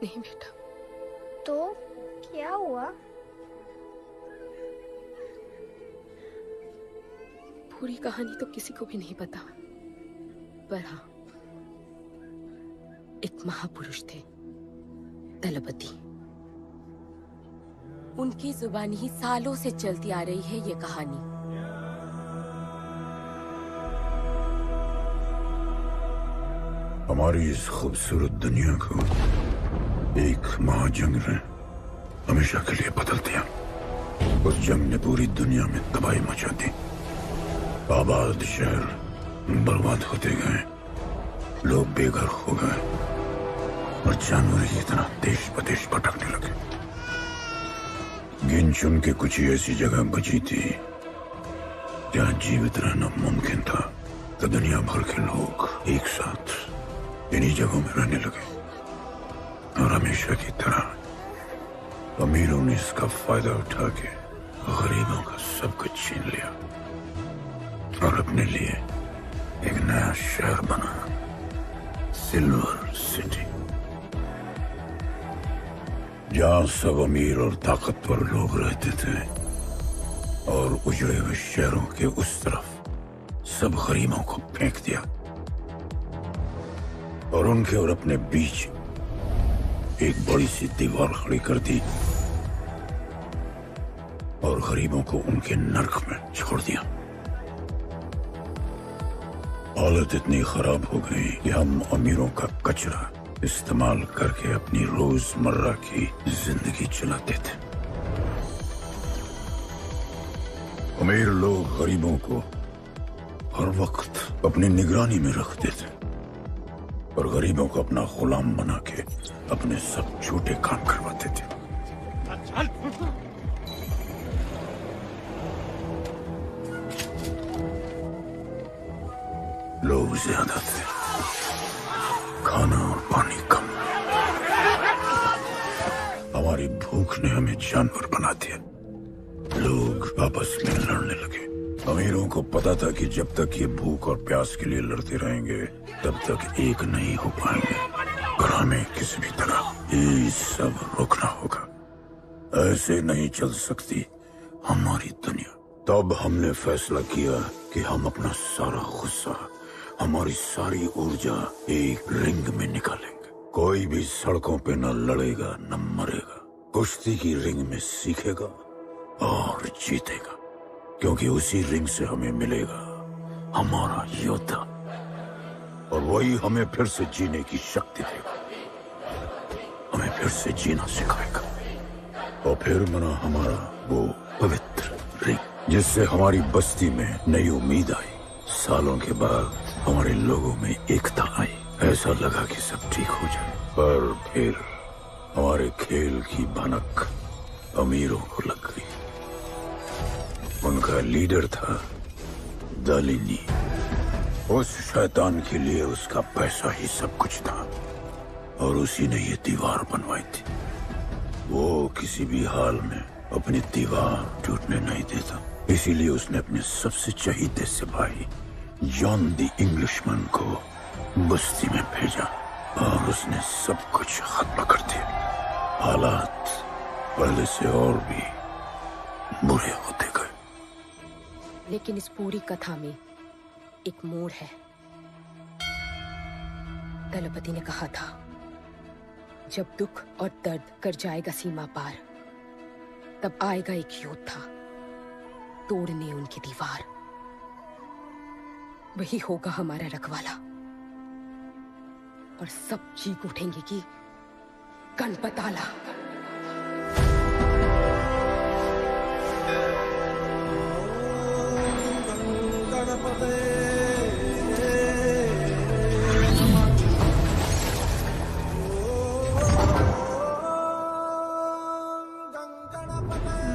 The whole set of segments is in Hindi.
नहीं बेटा। तो क्या हुआ? पूरी कहानी तो किसी को भी नहीं पता, पर हाँ, एक महापुरुष थे, दलपति। उनकी जुबानी ही सालों से चलती आ रही है ये कहानी। हमारी इस खूबसूरत दुनिया को एक महाजंग ने हमेशा के लिए बदल दिया। उस जंग ने पूरी दुनिया में तबाही मचा दी। आबाद शहर बर्बाद होते गए, लोग बेघर हो गए और जानवर की तरह देश बदेश भटकने लगे। गिन चुन के कुछ ही ऐसी जगह बची थी जहां जीवित रहना मुमकिन था, तो दुनिया भर के लोग एक साथ इन्हीं जगहों में रहने लगे और हमेशा की तरह अमीरों ने इसका फायदा उठा के गरीबों का सब कुछ छीन लिया और अपने लिए एक नया शहर बना, सिल्वर सिटी, जहां सब अमीर और ताकतवर लोग रहते थे और उजड़े हुए शहरों के उस तरफ सब गरीबों को फेंक दिया और उनके और अपने बीच एक बड़ी सी दीवार खड़ी कर दी और गरीबों को उनके नर्क में छोड़ दिया। हालत इतनी खराब हो गई कि हम अमीरों का कचरा इस्तेमाल करके अपनी रोजमर्रा की जिंदगी चलाते थे। अमीर लोग गरीबों को हर वक्त अपनी निगरानी में रखते थे और गरीबों को अपना गुलाम बना के अपने सब झूठे काम करवाते थे। लोग ज्यादा थे, खाना और पानी कम। हमारी भूख ने हमें जानवर बना दिया। लोग आपस में लड़ने लगे। अमीरों को पता था कि जब तक ये भूख और प्यास के लिए लड़ते रहेंगे तब तक एक नहीं हो पाएंगे और हमें किसी भी तरह ये सब रोकना होगा। ऐसे नहीं चल सकती हमारी दुनिया। तब हमने फैसला किया कि हम अपना सारा गुस्सा, हमारी सारी ऊर्जा एक रिंग में निकालेंगे। कोई भी सड़कों पे न लड़ेगा न मरेगा, कुश्ती की रिंग में सीखेगा और जीतेगा, क्योंकि उसी रिंग से हमें मिलेगा हमारा योद्धा और वही हमें फिर से जीने की शक्ति देगा, हमें फिर से जीना सिखाएगा। और फिर बना हमारा वो पवित्र रिंग, जिससे हमारी बस्ती में नई उम्मीद आई। सालों के बाद हमारे लोगों में एकता आई। ऐसा लगा कि सब ठीक हो जाए, पर फिर हमारे खेल की भनक अमीरों को लग गई। उनका लीडर था दालिनी। उस शैतान के लिए उसका पैसा ही सब कुछ था और उसी ने ये दीवार बनवाई थी। वो किसी भी हाल में अपनी दीवार टूटने नहीं देता, इसीलिए उसने अपने सबसे चहीते सिपाही जॉन द इंग्लिशमैन को बस्ती में भेजा और उसने सब कुछ खत्म कर दिया। हालात पहले से और भी बुरे होते गए। लेकिन इस पूरी कथा में एक मोड़ है। दलपति ने कहा था, जब दुख और दर्द कर जाएगा सीमा पार, तब आएगा एक योद्धा तोड़ने उनकी दीवार। वही होगा हमारा रखवाला और सब चीख उठेंगे कि गणपताला।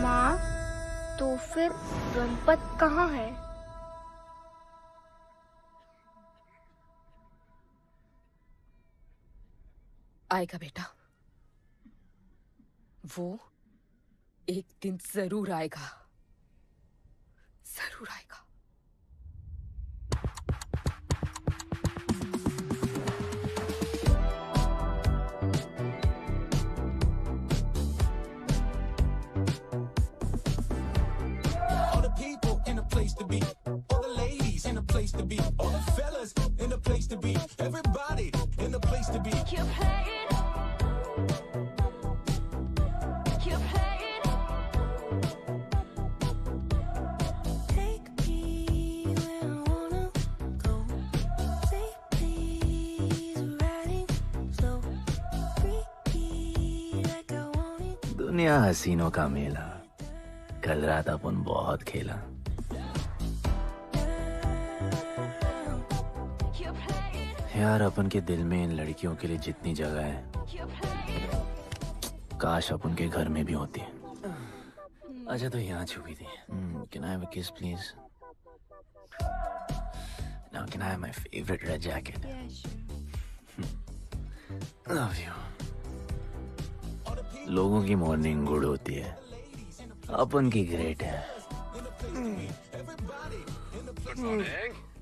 माँ, तो फिर गणपत कहाँ है? आएगा बेटा, वो एक दिन जरूर आएगा, जरूर आएगा। दुनिया हसीनों का मेला, कल रात अपन बहुत खेला। यार अपन के दिल में इन लड़कियों के लिए जितनी जगह है, काश अपन के घर में भी होती है। अच्छा तो यहाँ छुपी थी। Can I have a kiss please? Now can I have my favorite red jacket? Love you. लोगों की मॉर्निंग गुड होती है, अपन की ग्रेट है।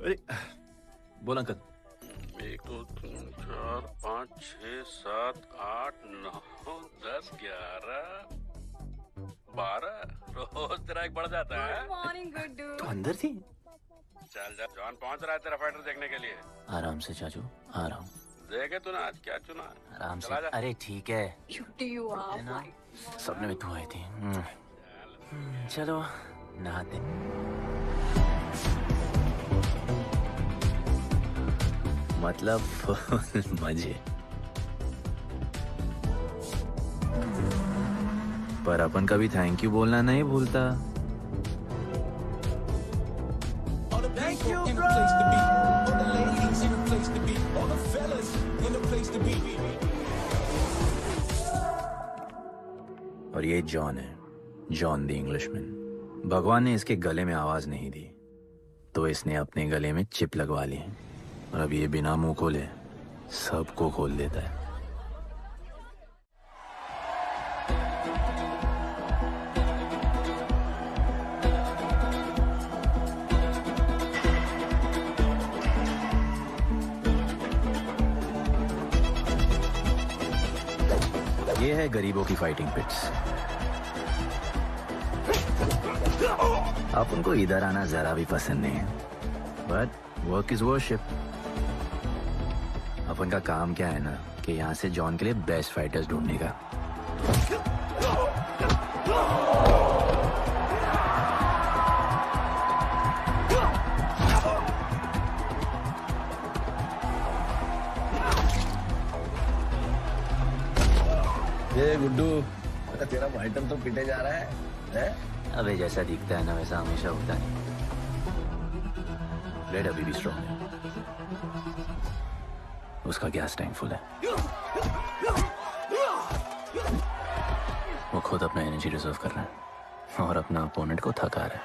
अरे बोल अंकल। 1 2 3 4 5 6 7 8 9 10 11 12 रोज तेरा एक बढ़ जाता है। मॉर्निंग गुड्डू। तू अंदर थी? चल जा, जॉन पहुंच रहा है तेरा फाइटर देखने के लिए। आराम से चाचू, आराम। देखे तूने आज क्या चुना? आराम से। चला जा। अरे ठीक है, क्यूटी यू आर माय। सपने में तू आई थी। चलो नहाते। मतलब मजे। पर अपन कभी थैंक यू बोलना नहीं भूलता। Thank you, bro. और ये जॉन है, जॉन द इंग्लिशमैन। भगवान ने इसके गले में आवाज नहीं दी, तो इसने अपने गले में चिप लगवा ली और अब ये बिना मुंह खोले सबको खोल देता है। ये है गरीबों की फाइटिंग पिट्स। आप उनको इधर आना जरा भी पसंद नहीं है, बट वर्क इज वर्शिप। अपन का काम क्या है ना कि यहाँ से जॉन के लिए बेस्ट फाइटर्स ढूंढने का। ये गुड्डू, तेरा फाइटर तो पिटे जा रहा है? अबे जैसा दिखता है ना वैसा हमेशा होता है। ब्लेड अभी भी स्ट्रॉन्ग है, उसका गैस टैंक फुल है। वो खुद अपना एनर्जी रिजर्व कर रहा है और अपना अपोनेंट को थका रहा है।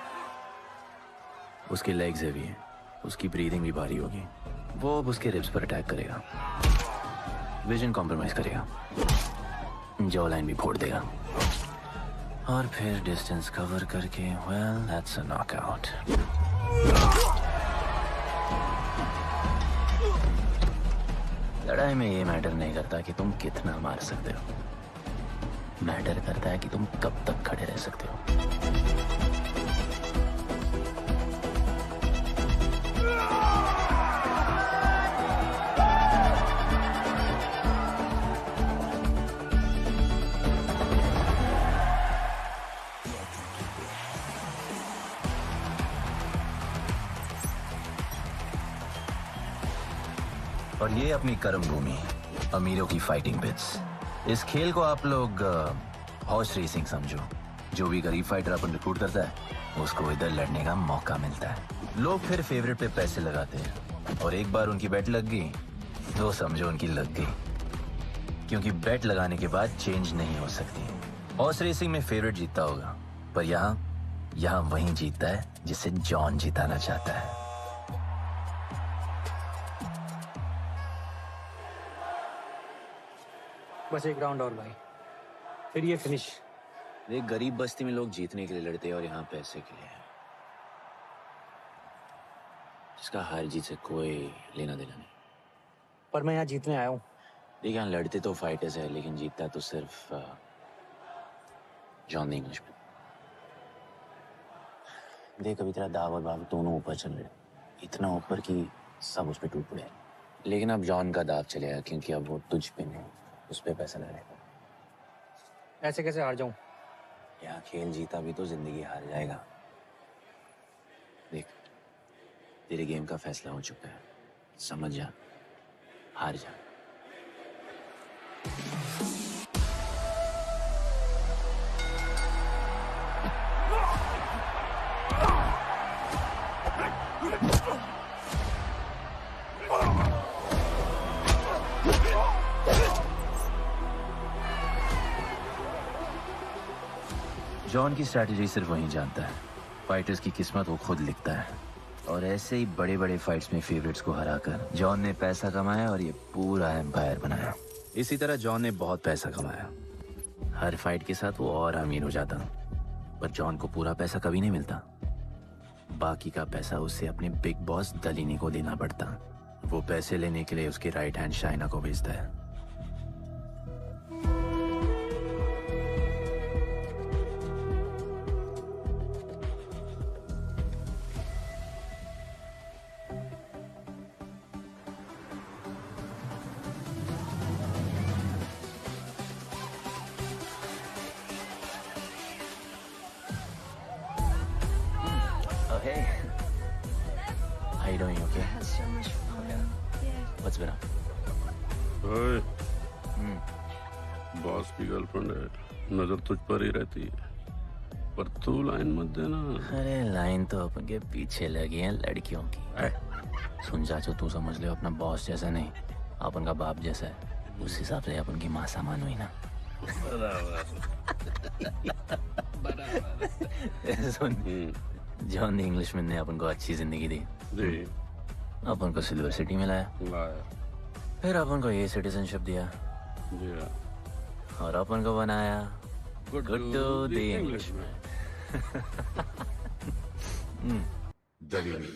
उसकी लेग्स हेवी है, उसकी ब्रीदिंग भी भारी होगी। वो अब उसके रिब्स पर अटैक करेगा, विजन कॉम्प्रोमाइज करेगा, जॉ लाइन भी फोड़ देगा और फिर डिस्टेंस कवर करके वेल दैट्स अ नॉकआउट। लड़ाई में ये मैटर नहीं करता कि तुम कितना मार सकते हो, मैटर करता है कि तुम कब तक खड़े रह सकते हो। और ये अपनी कर्म भूमि, अमीरों की फाइटिंग पिट्स। इस खेल को आप लोग हॉर्स रेसिंग समझो। जो भी गरीब फाइटर अपन रिक्रूट करता है उसको इधर लड़ने का मौका मिलता है। लोग फिर फेवरेट पे पैसे लगाते हैं और एक बार उनकी बेट लग गई तो समझो उनकी लग गई, क्योंकि बेट लगाने के बाद चेंज नहीं हो सकती। हॉर्स रेसिंग में फेवरेट जीतता होगा, पर यहाँ वही जीतता है जिसे जॉन जिताना चाहता है। बस एक राउंड और भाई, फिर ये फिनिश। एक गरीब बस्ती में लोग जीतने के लिए लड़ते हैं और यहाँ पैसे के लिए, जिसका हार जीत से कोई लेना देना नहीं। पर मैं यहाँ जीतने आया हूँ। देखिए यहाँ लड़ते तो फाइटर्स है, लेकिन जीतता तो सिर्फ जॉन द इंग्लिशमैन। देख अभी तेरा दाव और बाव दोनों ऊपर चल रहे, इतना ऊपर कि सब उस पर टूट पड़े। लेकिन अब जॉन का दाव चलेगा क्योंकि अब वो तुझ पे नहीं, उस पे पैसा लगाएगा। ऐसे कैसे हार जाऊं? यहाँ खेल जीता भी तो जिंदगी हार जाएगा। देख, तेरे गेम का फैसला हो चुका है, समझ जा, हार जा। जॉन की स्ट्रैटेजी सिर्फ वही जानता है। फाइटर्स की किस्मत वो खुद लिखता है। और ऐसे ही बड़े बड़े फाइट्स में फेवरेट्स को हराकर जॉन ने पैसा कमाया और ये पूरा एम्पायर बनाया। इसी तरह जॉन ने बहुत पैसा कमाया। हर फाइट के साथ वो और अमीर हो जाता, पर जॉन को पूरा पैसा कभी नहीं मिलता। बाकी का पैसा उसे अपने बिग बॉस दलीनी को देना पड़ता। वो पैसे लेने के लिए उसके राइट हैंड शाइना को भेजता है। Hey, how you doing? Okay. Had so much fun. Yeah. What's been up? ओए, बॉस की गर्लफ्रेंड है, नजर तुझ पर ही रहती है, पर तू लाइन मत देना। अरे लाइन तो अपन के पीछे लगी है लड़कियों की। सुन चाचो, तू समझ ले अपना बॉस जैसा नहीं, अपन का बाप जैसा है। उस हिसाब से अपन की माँ सामान हुई ना। सुन, जॉन द इंग्लिशमैन ने अपन को अच्छी जिंदगी दी। जी। अपन को सिल्वर सिटी में लाया, फिर अपन को ये सिटीजनशिप दिया। जी हाँ। और अपन को बनाया गुड्डू द इंग्लिशमैन। दलीनी,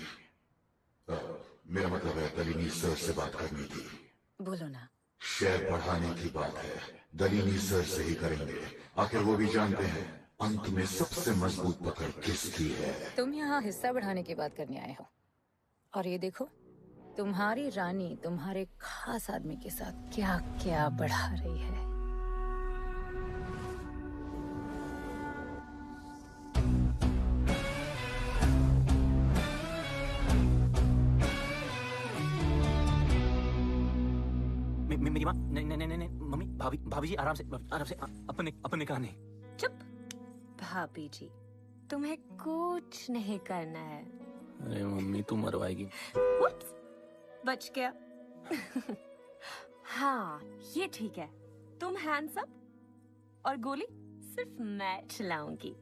मेरा मतलब है दलीनी सर से बात करनी थी। बोलो ना। शेयर बढ़ाने की बात है, दलीनी सर से ही करेंगे। आखिर वो भी जानते हैं अंत में सबसे मजबूत पकड़ किसकी है। तुम यहाँ हिस्सा बढ़ाने की बात करने आए हो, और ये देखो तुम्हारी रानी तुम्हारे खास आदमी के साथ क्या क्या बढ़ा रही है। मेरी माँ, नहीं मम्मी, भाभी जी आराम से अपने कहा नहीं। चुप। भाभी जी, तुम्हें कुछ नहीं करना है। अरे मम्मी, तू मरवाएगी। बच गया। हाँ, ये ठीक है। तुम हैंड्स अप और गोली सिर्फ मैं चलाऊंगी।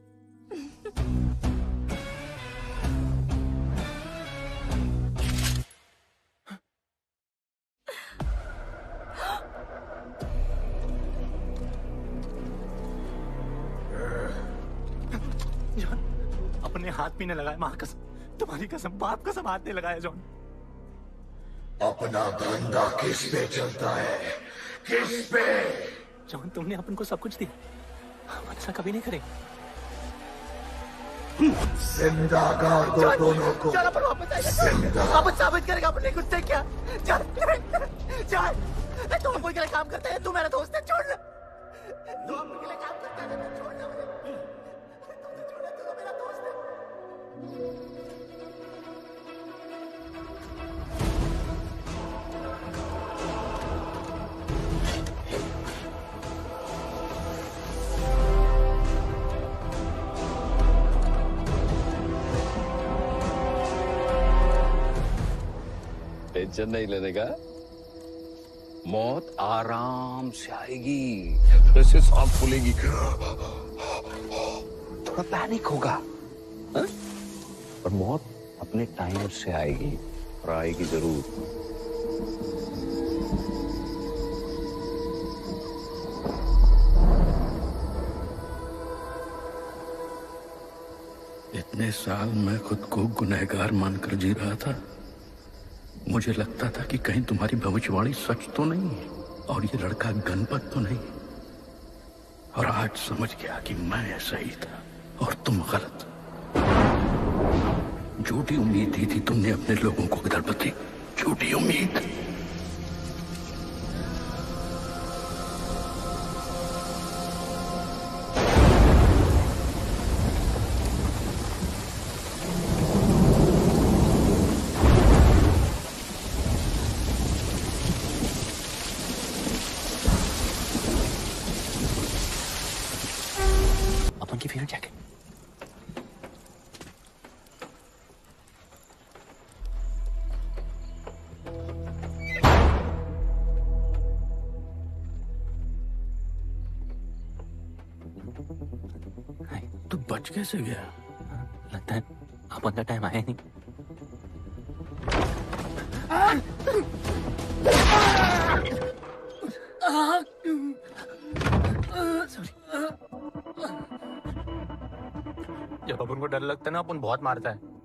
जॉन, अपने हाथ भी नहीं लगाया, माँ कसम, तुम्हारी कसम, बाप कसम, हाथ नहीं लगाया जॉन। अपना धंधा किस पे चलता है? किस पे? जॉन, तुमने अपन को सब कुछ दिया, हम अच्छा कभी नहीं करेंगे। जिंदा गाड़ दो दोनों को। वापस साबित करेगा अपने कुछ से क्या? तुम अपन के लिए काम करते हैं, तू मेरा दोस्त है, छोड़। तू अपन के लिए काम करता है, तो छोड़ना मुझे। तू मेरा दोस्त है। टेंशन नहीं लेने का, मौत आराम से आएगी, जैसे सांप फूलेगी। थोड़ा पैनिक होगा, पर मौत अपने टाइम से आएगी, और आएगी जरूर। इतने साल मैं खुद को गुनहगार मानकर जी रहा था। मुझे लगता था कि कहीं तुम्हारी भविष्यवाणी सच तो नहीं है और ये लड़का गणपत तो नहीं। और आज समझ गया कि मैं सही था और तुम गलत। झूठी उम्मीद दी थी तुमने अपने लोगों को, गदरपति, झूठी उम्मीद। give you a jacket. तू बच कैसे गया? लगता है अपन का टाइम आया नहीं। जब अपन को डर लगता है ना अपन बहुत मारता है।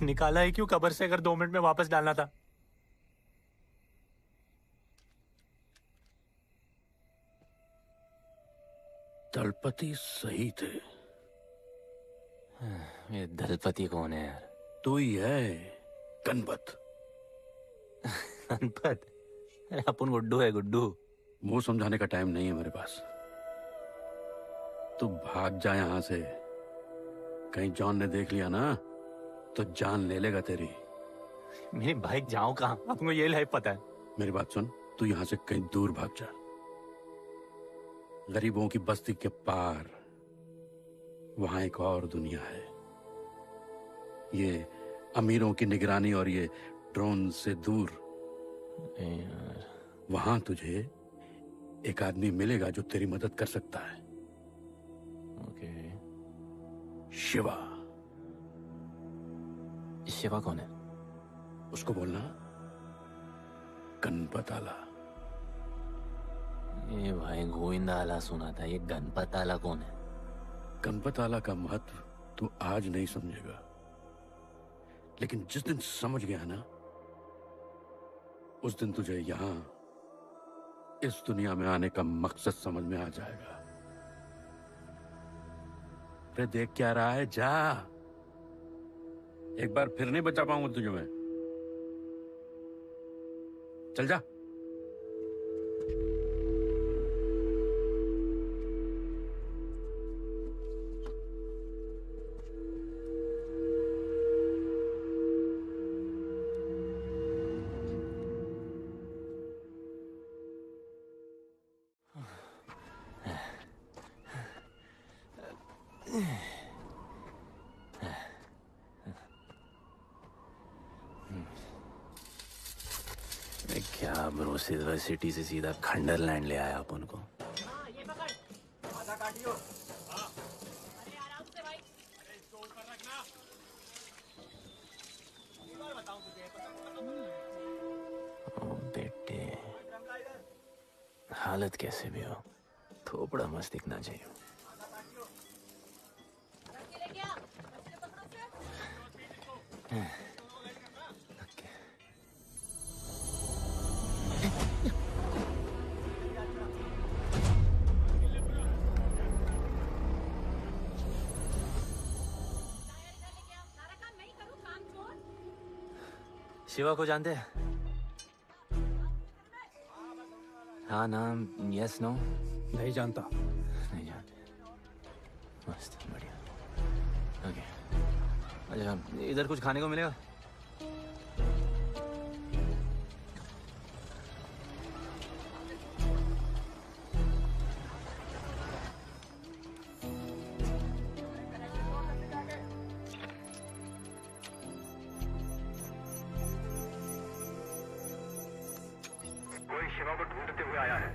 निकाला है क्यों कब्र से, अगर 2 मिनट में वापस डालना था। दलपति सही थे। ये दलपति कौन है यार? तू ही है, गणपत। गणपत? अरे अपन गुड्डू है, गुड्डू। मुंह समझाने का टाइम नहीं है मेरे पास। तू भाग जा यहां से। कहीं जॉन ने देख लिया ना तो जान ले लेगा तेरी। मेरी बाइक जाऊं कहाँ? आपको ये लाइफ पता है। मेरी बात सुन, तू यहां से कहीं दूर भाग जा। गरीबों की बस्ती के पार वहां एक और दुनिया है। ये अमीरों की निगरानी और ये ड्रोन से दूर। वहां तुझे एक आदमी मिलेगा जो तेरी मदद कर सकता है। ओके। शिवा। शिवा कौन है? उसको बोलना गणपत आला। ये भाई गोविंदा आला सुना था, ये गणपत आला कौन है? गणपत आला का महत्व तू आज नहीं समझेगा, लेकिन जिस दिन समझ गया ना उस दिन तुझे यहां इस दुनिया में आने का मकसद समझ में आ जाएगा। अरे देख क्या रहा है, जा। एक बार फिर नहीं बचा पाऊंगा तुझे मैं। चल जा। क्या ब्रो, सिल्वर सिटी से सीधा खंडरलैंड ले आया अपन को। ओ बेटे, हालत कैसे भी हो थोपड़ा मस्त दिखना चाहिए। शिवा को जानते हैं? हाँ नाम, यस नो? नहीं जानता। नहीं जानते। मस्त, बढ़िया। ओके, अच्छा इधर कुछ खाने को मिलेगा? शिवा को ढूंढते हुए आया है।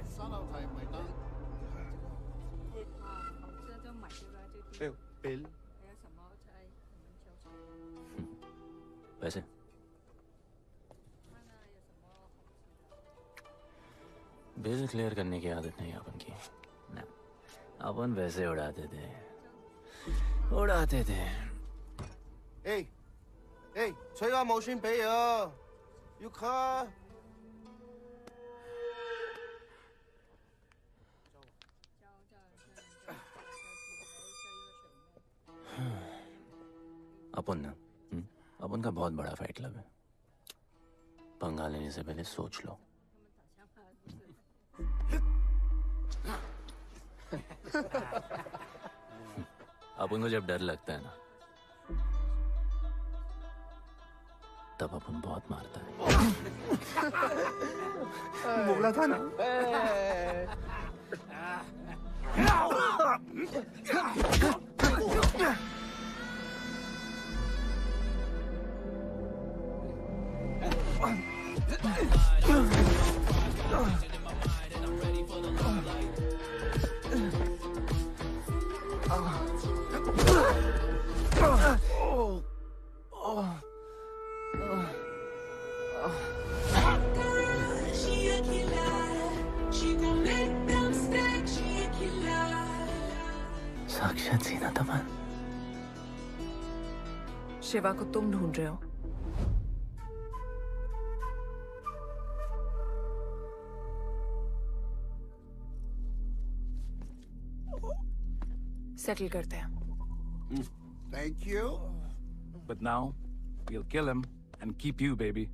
बिल पैसे बिल क्लियर करने की आदत नहीं अपन की ना। अपन वैसे उड़ाते थे।吹下冇算俾啊，要卡。अपन ना अपन का बहुत बड़ा फाइट क्लब है, पंगा लेने से पहले सोच लो। अपन को जब डर लगता है ना, तब अपन बहुत मारता है। बोला था ना। साक्षात सीना तमन। शिवा को तुम ढूंढ रहे हो? सेटल करते हैं। Thank you. But now, we'll kill him and keep you, baby.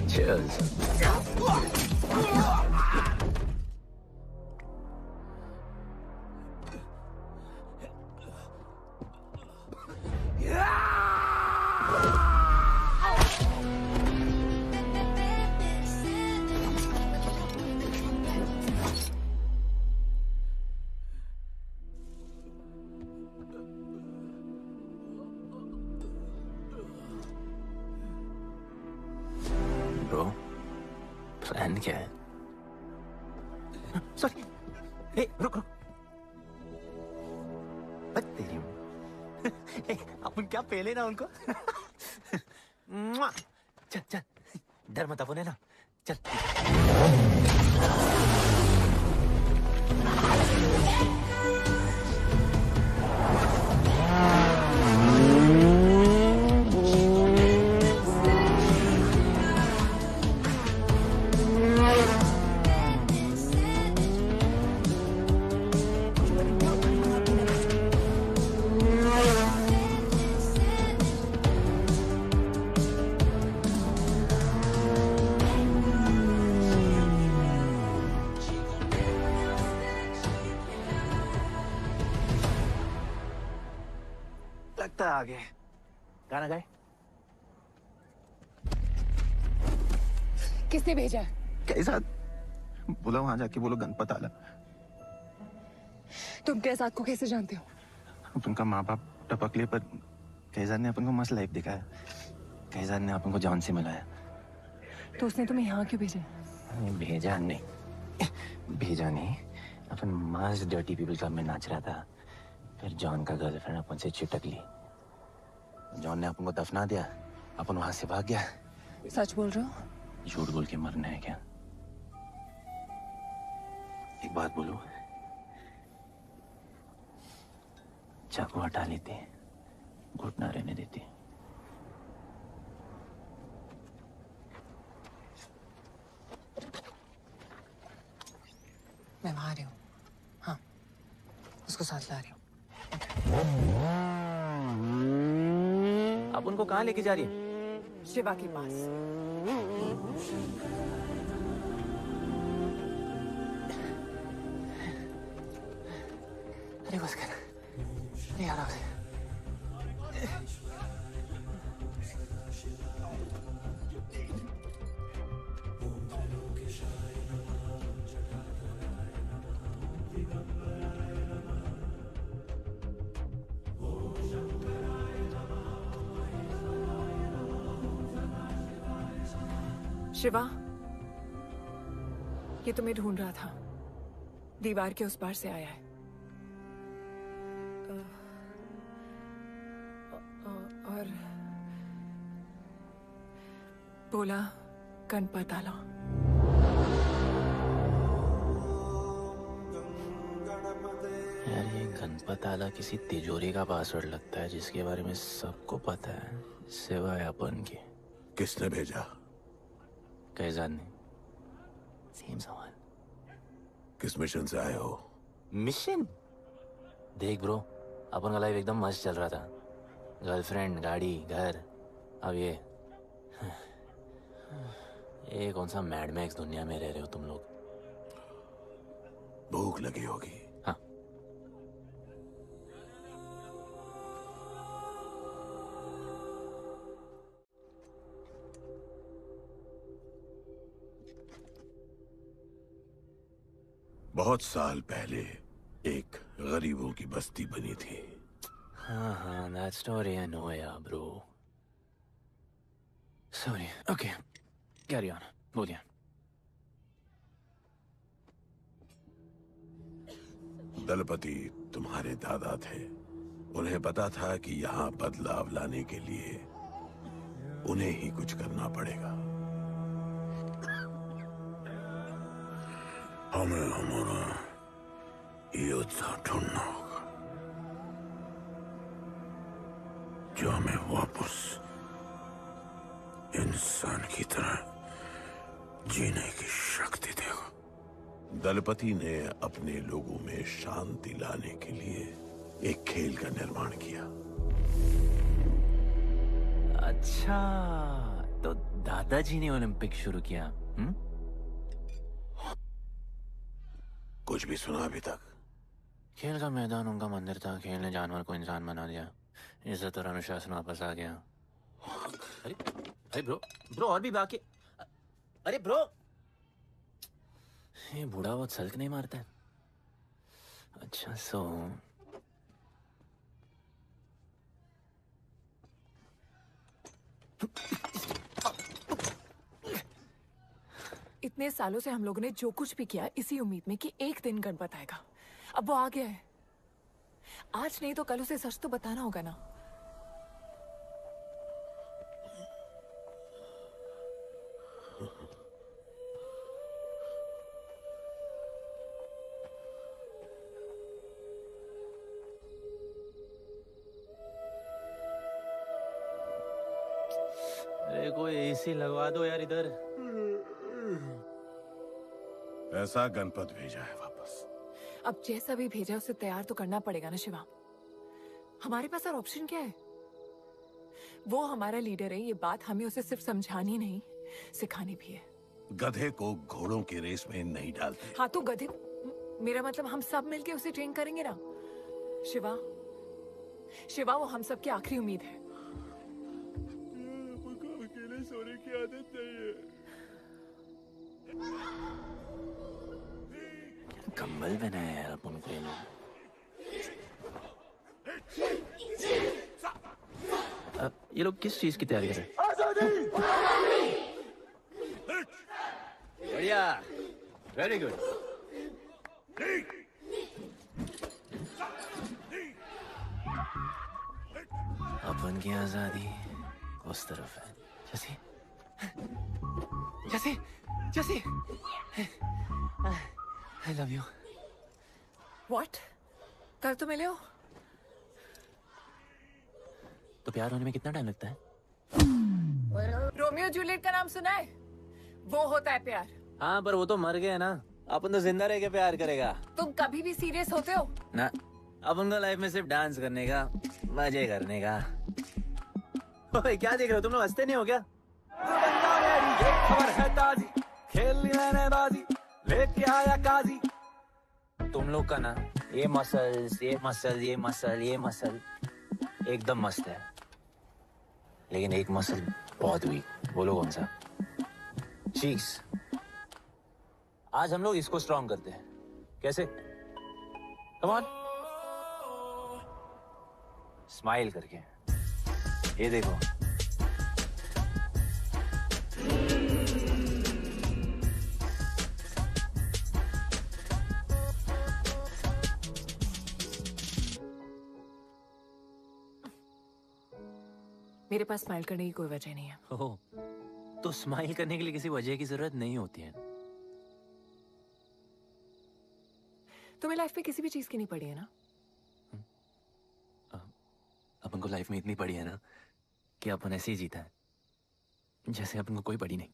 Cheers. Bro, plan क्या है? सॉरी, ए रुक रुक। तेरी अपन क्या पहले ना उनको। चल चल, डर मत अपन है ना, चल। लगता है आगे गाना गाए। किसने भेजा? कैसा बोला वहां जाके बोलो गणपत आला। तुम कैसाद को कैसे जानते हो? अपन का माँ बाप टपकले पर कैसाद ने अपन को मस्त लाइफ दिखाया। कैसाद ने अपन को जान से मिलाया। तो उसने तुम्हें यहाँ क्यों भेजा? भेजा नहीं, अपन मस्त डर्टी पीपल क्लब में नाच रहा था। फिर जॉन का गर्लफ्रेंड अपन से चिपक ली। जॉन ने अपन को दफना दिया, अपन वहां से भाग गया। सच बोल रहे हो? झूठ बोल के मरना है क्या? एक बात बोलूं, चाकू हटा लेते, घुटना रहने देते। मैं वहां आ रही हूँ। हाँ, उसको साथ ला रही हूँ। आप उनको कहाँ लेके जा रही है? शिवा के पास। बस कर, नहीं आ रहा है। शिवा, ये तुम्हें ढूंढ रहा था। दीवार के उस पार से आया है। और बोला गणपत आला। यार ये गणपत आला किसी तिजोरी का पासवर्ड लगता है जिसके बारे में सबको पता है सिवाय अपन के। किसने भेजा? कैजान ने। सेम सवाल। किस मिशन से आए हो? मिशन? देख ब्रो, अपन का लाइफ एकदम मस्त चल रहा था। गर्लफ्रेंड, गाड़ी, घर। अब ये कौन सा मैड मैक्स दुनिया में रह रहे हो तुम लोग। भूख लगी होगी। हाँ। बहुत साल पहले एक गरीबों की बस्ती बनी थी। हाँ, that story I know, yeah, bro. Sorry. Okay, carry on. बोलिए। दलपति तुम्हारे दादा थे। उन्हें पता था कि यहाँ बदलाव लाने के लिए उन्हें ही कुछ करना पड़ेगा। हमें हमारा योद्धा ढूंढना होगा जो हमें वापस इंसान की तरह जीने की शक्ति देगा। दलपति ने अपने लोगों में शांति लाने के लिए एक खेल का निर्माण किया। अच्छा, तो दादाजी ने ओलंपिक शुरू किया। कुछ भी सुना अभी तक? खेल का मैदान उनका मंदिर था। खेल ने जानवर को इंसान बना दिया। इज्जत और अनुशासन वापस आ गया। अरे ब्रो और भी बाकी। अरे ब्रो, ये बूढ़ा बहुत सल्क नहीं मारता है। अच्छा सो इतने सालों से हम लोगों ने जो कुछ भी किया इसी उम्मीद में कि एक दिन गणपत आएगा। अब वो आ गया है। आज नहीं तो कल उसे सच तो बताना होगा ना। अरे कोई एसी लगवा दो यार इधर। ऐसा गणपत भेजा है वापस। अब जैसा भी भेजा उसे तैयार तो करना पड़ेगा ना शिवा। हमारे पास और ऑप्शन क्या है? वो हमारा लीडर है, ये बात हमें उसे सिर्फ समझानी नहीं सिखानी भी है। गधे को घोड़ों की रेस में नहीं डालते। हाँ तो गधे, मेरा मतलब हम सब मिलके उसे ट्रेन करेंगे ना। शिवा, शिवा वो हम सब की आखिरी उम्मीद है। अकेले सोने की आदत नहीं है। कंबल बनाया यार अपन को ये लोग। ये लोग किस चीज की तैयारी कर रहे हैं? बढ़िया, वेरी गुड। अपन की आजादी उस तरफ है। जैसे जैसे जैसे I love you. What? कल तो मिले हो? तो प्यार होने में कितना टाइम लगता है? रोमियो जूलियट का नाम सुना है? वो होता है प्यार। हाँ पर वो तो मर गए ना। अपन तो जिंदा रह के प्यार करेगा। तुम कभी भी सीरियस होते हो? ना, अपन को लाइफ में सिर्फ डांस करने का, मजे करने का। ओए क्या देख रहे हो तुम लोग? हंसते नहीं हो क्या? खबर है ताजी, खेल मैंने बाजी, लेके आया काजी। तुम लोग का ना ये मसल एकदम मस्त है, लेकिन एक मसल बहुत वीक। बोलो कौन सा? चीक्स। आज हम लोग इसको स्ट्रॉन्ग करते हैं। कैसे? कम ऑन, स्माइल करके। ये देखो, मेरे पास स्माइल करने की कोई वजह नहीं है। ओह, तो स्माइल करने के लिए किसी वजह की जरूरत नहीं होती है। तुम्हें लाइफ में किसी भी चीज की नहीं पड़ी है ना? अपन को लाइफ में इतनी पड़ी है ना कि अपन ऐसे ही जीता है जैसे अपन को कोई पड़ी नहीं।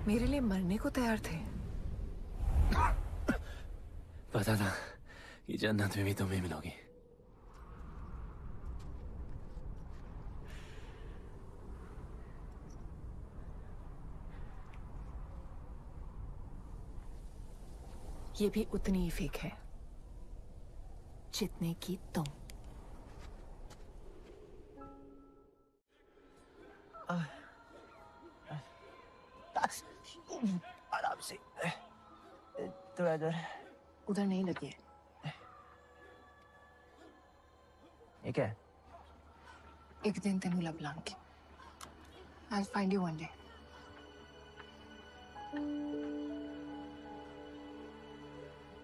मेरे लिए मरने को तैयार थे। पता था कि जन्नत में भी तुम्हें मिलोगी। ये भी उतनी ही फेक है जितने की तुम। आराम से, थोड़ा इधर। उधर नहीं लगी है। ये क्या है? एक दिन तेनू लब Langi. I'll find you one day.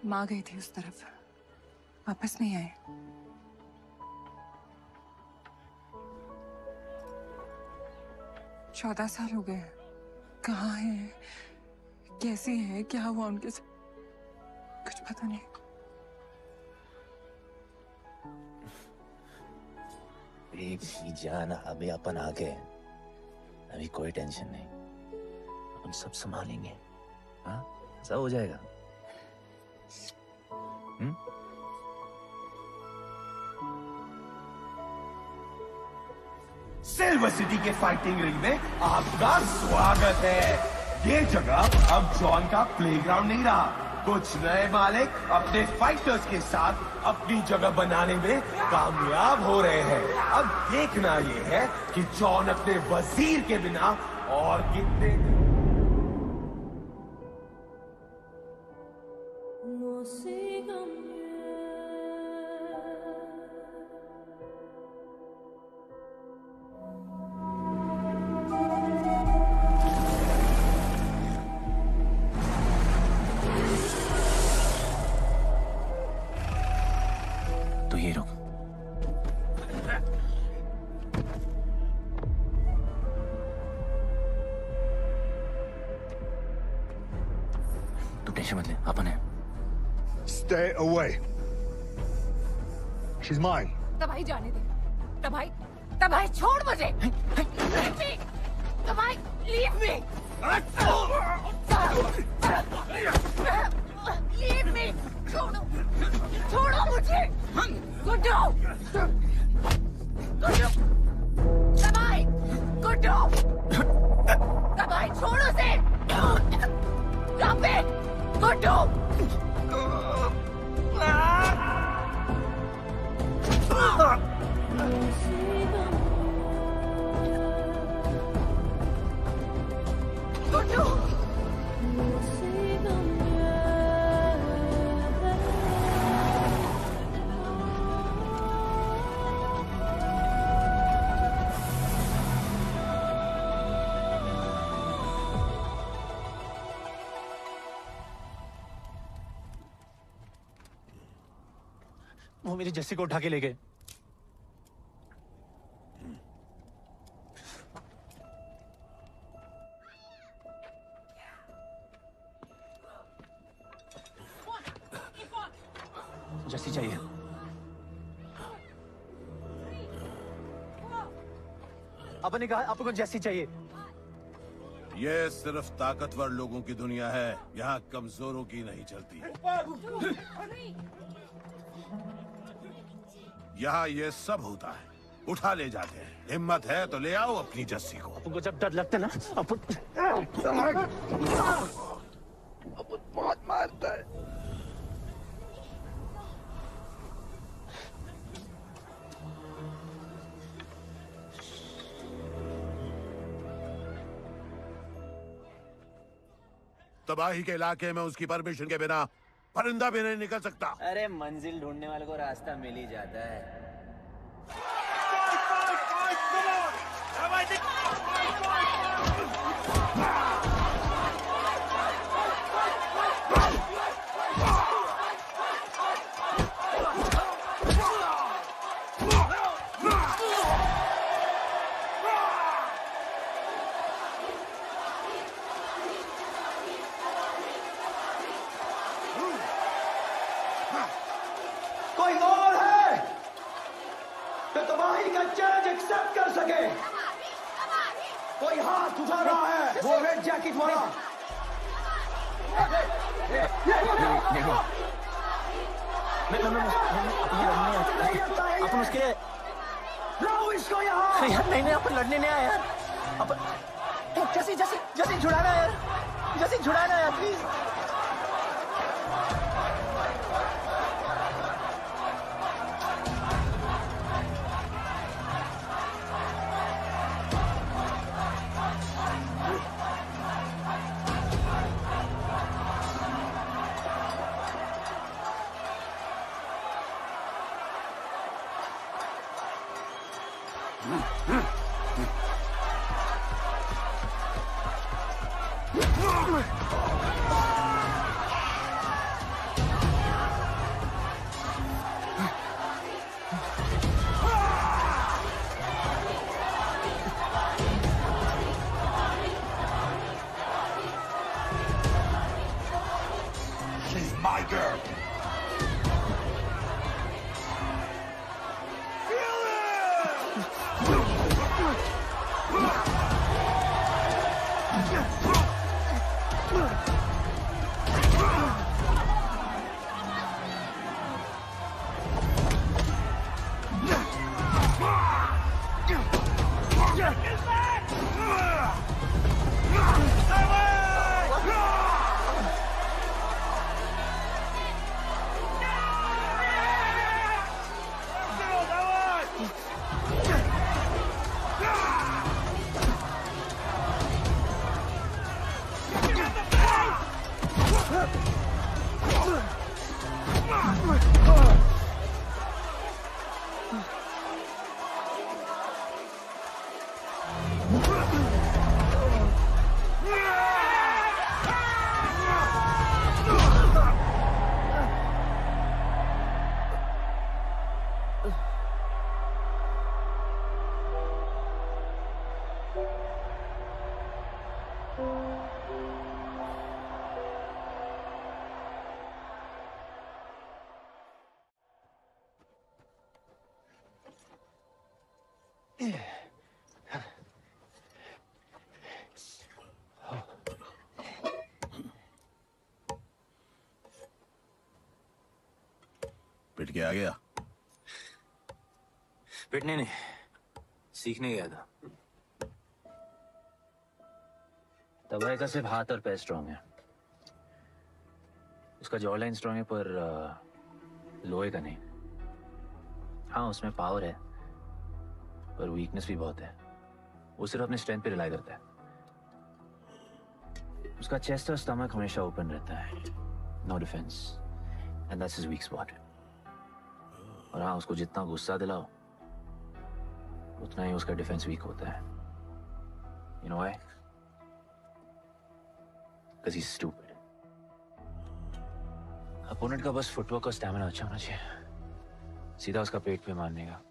माँ गई थी उस तरफ, वापस नहीं आए। चौदह साल हो गए। कहाँ है, कैसे है, क्या हुआ उनके साथ, कुछ पता नहीं। बेबी जान, अभी अपन आ गए, अभी कोई टेंशन नहीं, अपन सब संभालेंगे। हाँ, सब हो जाएगा। सिल्वर सिटी के फाइटिंग रिंग में आपका स्वागत है। ये जगह अब जॉन का प्लेग्राउंड नहीं रहा। कुछ नए मालिक अपने फाइटर्स के साथ अपनी जगह बनाने में कामयाब हो रहे हैं। अब देखना ये है कि जॉन अपने वजीर के बिना और कितने तो ये रुक। तू टेंशन मत ले, अपन है। Stay away. She's mine. तबाही जाने दे। तबाही छोड़ मुझे। Leave me. तबाही, leave me. Leave me. छोड़ो मुझे। गुड्डू। तबाही, गुड्डू। तबाही छोड़ो उसे। Stop it. गुड्डू। गुड्डू। वो मेरी जस्सी को उठा के ले गए। जैसी चाहिए। अपन ने कहा आपको जैसी चाहिए। ये सिर्फ ताकतवर लोगों की दुनिया है, यहाँ कमजोरों की नहीं चलती। यहाँ ये सब होता है, उठा ले जाते हैं। हिम्मत है तो ले आओ अपनी जस्सी को। आपको जब डर लगता है ना, अपन बहुत मारता है। तबाही के इलाके में उसकी परमिशन के बिना परिंदा भी नहीं निकल सकता। अरे मंजिल ढूंढने वाले को रास्ता मिल ही जाता है। कोई और है तो तबाही का चैलेंज एक्सेप्ट कर सके? कोई हाथ उठा रहा है, वो रेड जैकेट वाला। अपन उसके लाओ इसको यहाँ। नहीं अपन लड़ने नहीं आया यार। अपन जैसी जैसी जैसी छुड़ाना यार, जैसी छुड़ाना यार प्लीज। She's my girl. पिट के आ गया? पिटने नहीं, सीखने गया था। तबाही का सिर्फ हाथ और पैर स्ट्रांग है, उसका जॉ लाइन स्ट्रांग है, पर लोहे का नहीं। हाँ उसमें पावर है, पर वीकनेस भी बहुत है। वो सिर्फ अपने स्ट्रेंथ पे रिलाई करता है। उसका चेस्ट और स्टमक हमेशा ओपन रहता है, no defence, and that's his weak spot. और हाँ उसको जितना गुस्सा दिलाओ उतना ही उसका डिफेंस वीक होता है। You know why? Because he's stupid. Opponent का बस फुटवर्क और स्टैमिना अच्छा होना चाहिए, सीधा उसका पेट पे मारने का,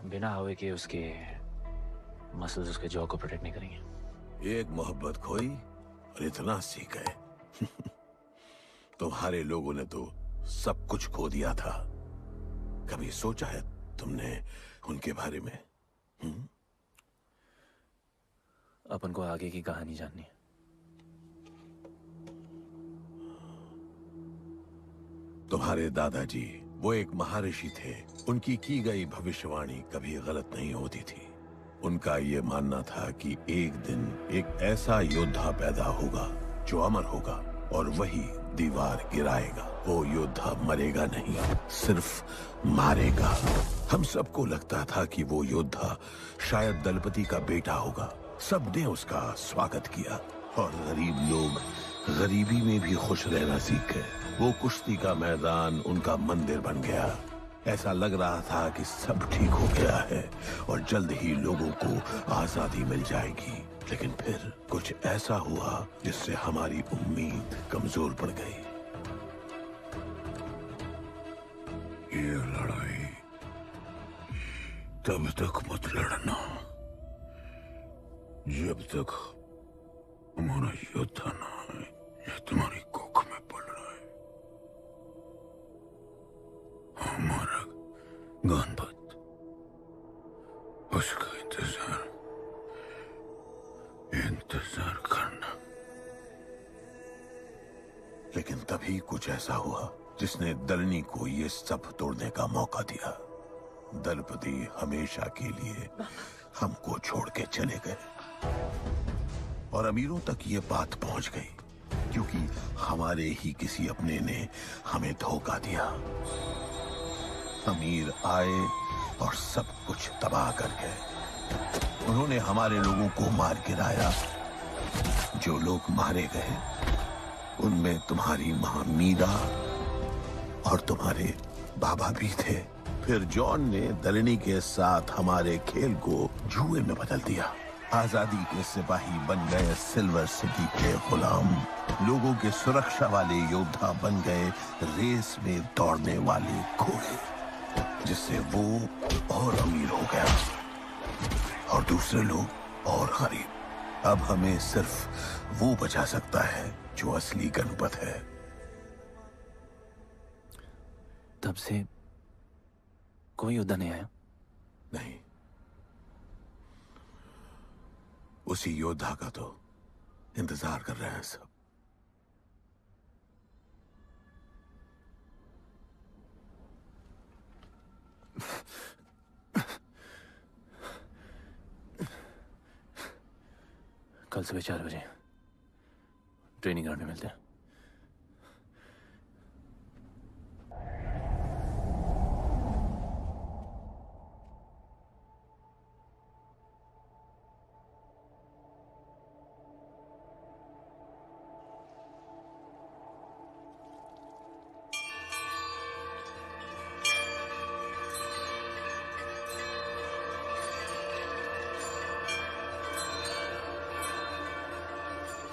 बिना हवा के उसके मसल्स उसके जॉ को प्रोटेक्ट नहीं करेंगे। एक मोहब्बत खोई और इतना सीख गए। तुम्हारे लोगों ने तो सब कुछ खो दिया था। कभी सोचा है तुमने उनके बारे में? अपन को आगे की कहानी जाननी है। तुम्हारे दादाजी वो एक महर्षि थे। उनकी की गई भविष्यवाणी कभी गलत नहीं होती थी। उनका ये मानना था कि एक दिन एक ऐसा योद्धा पैदा होगा जो अमर होगा और वही दीवार गिराएगा। वो योद्धा मरेगा नहीं, सिर्फ मारेगा। हम सबको लगता था कि वो योद्धा शायद दलपति का बेटा होगा। सबने उसका स्वागत किया और गरीब लोग गरीबी में भी खुश रहना सीख गए। वो कुश्ती का मैदान उनका मंदिर बन गया। ऐसा लग रहा था कि सब ठीक हो गया है और जल्द ही लोगों को आजादी मिल जाएगी। लेकिन फिर कुछ ऐसा हुआ जिससे हमारी उम्मीद कमजोर पड़ गई। ये लड़ाई तब तक मत लड़ना जब तक हमारा योद्धा ना है या तुम्हारी कोख में पड़ रहा है। हमारा गणपत, उसका इंतजार करना। लेकिन तभी कुछ ऐसा हुआ जिसने दलनी को ये सब तोड़ने का मौका दिया। दलपति हमेशा के लिए हमको छोड़ के चले गए और अमीरों तक ये बात पहुंच गई क्योंकि हमारे ही किसी अपने ने हमें धोखा दिया। अमीर आए और सब कुछ तबाह कर गए। उन्होंने हमारे लोगों को मार गिराया। जो लोग मारे गए उनमें तुम्हारी मां मीरा और तुम्हारे बाबा भी थे। फिर जॉन ने दलनी के साथ हमारे खेल को जुए में बदल दिया। आजादी के सिपाही बन गए सिल्वर सिटी के गुलाम। लोगों के सुरक्षा वाले योद्धा बन गए रेस में दौड़ने वाले घोड़े, जिससे वो और अमीर हो गया और दूसरे लोग और गरीब। अब हमें सिर्फ वो बचा सकता है जो असली गणपत है। तब से कोई योद्धा नहीं आया? नहीं, उसी योद्धा का तो इंतजार कर रहे हैं सब। कल सुबह 4 बजे ट्रेनिंग ग्राउंड में मिलते हैं।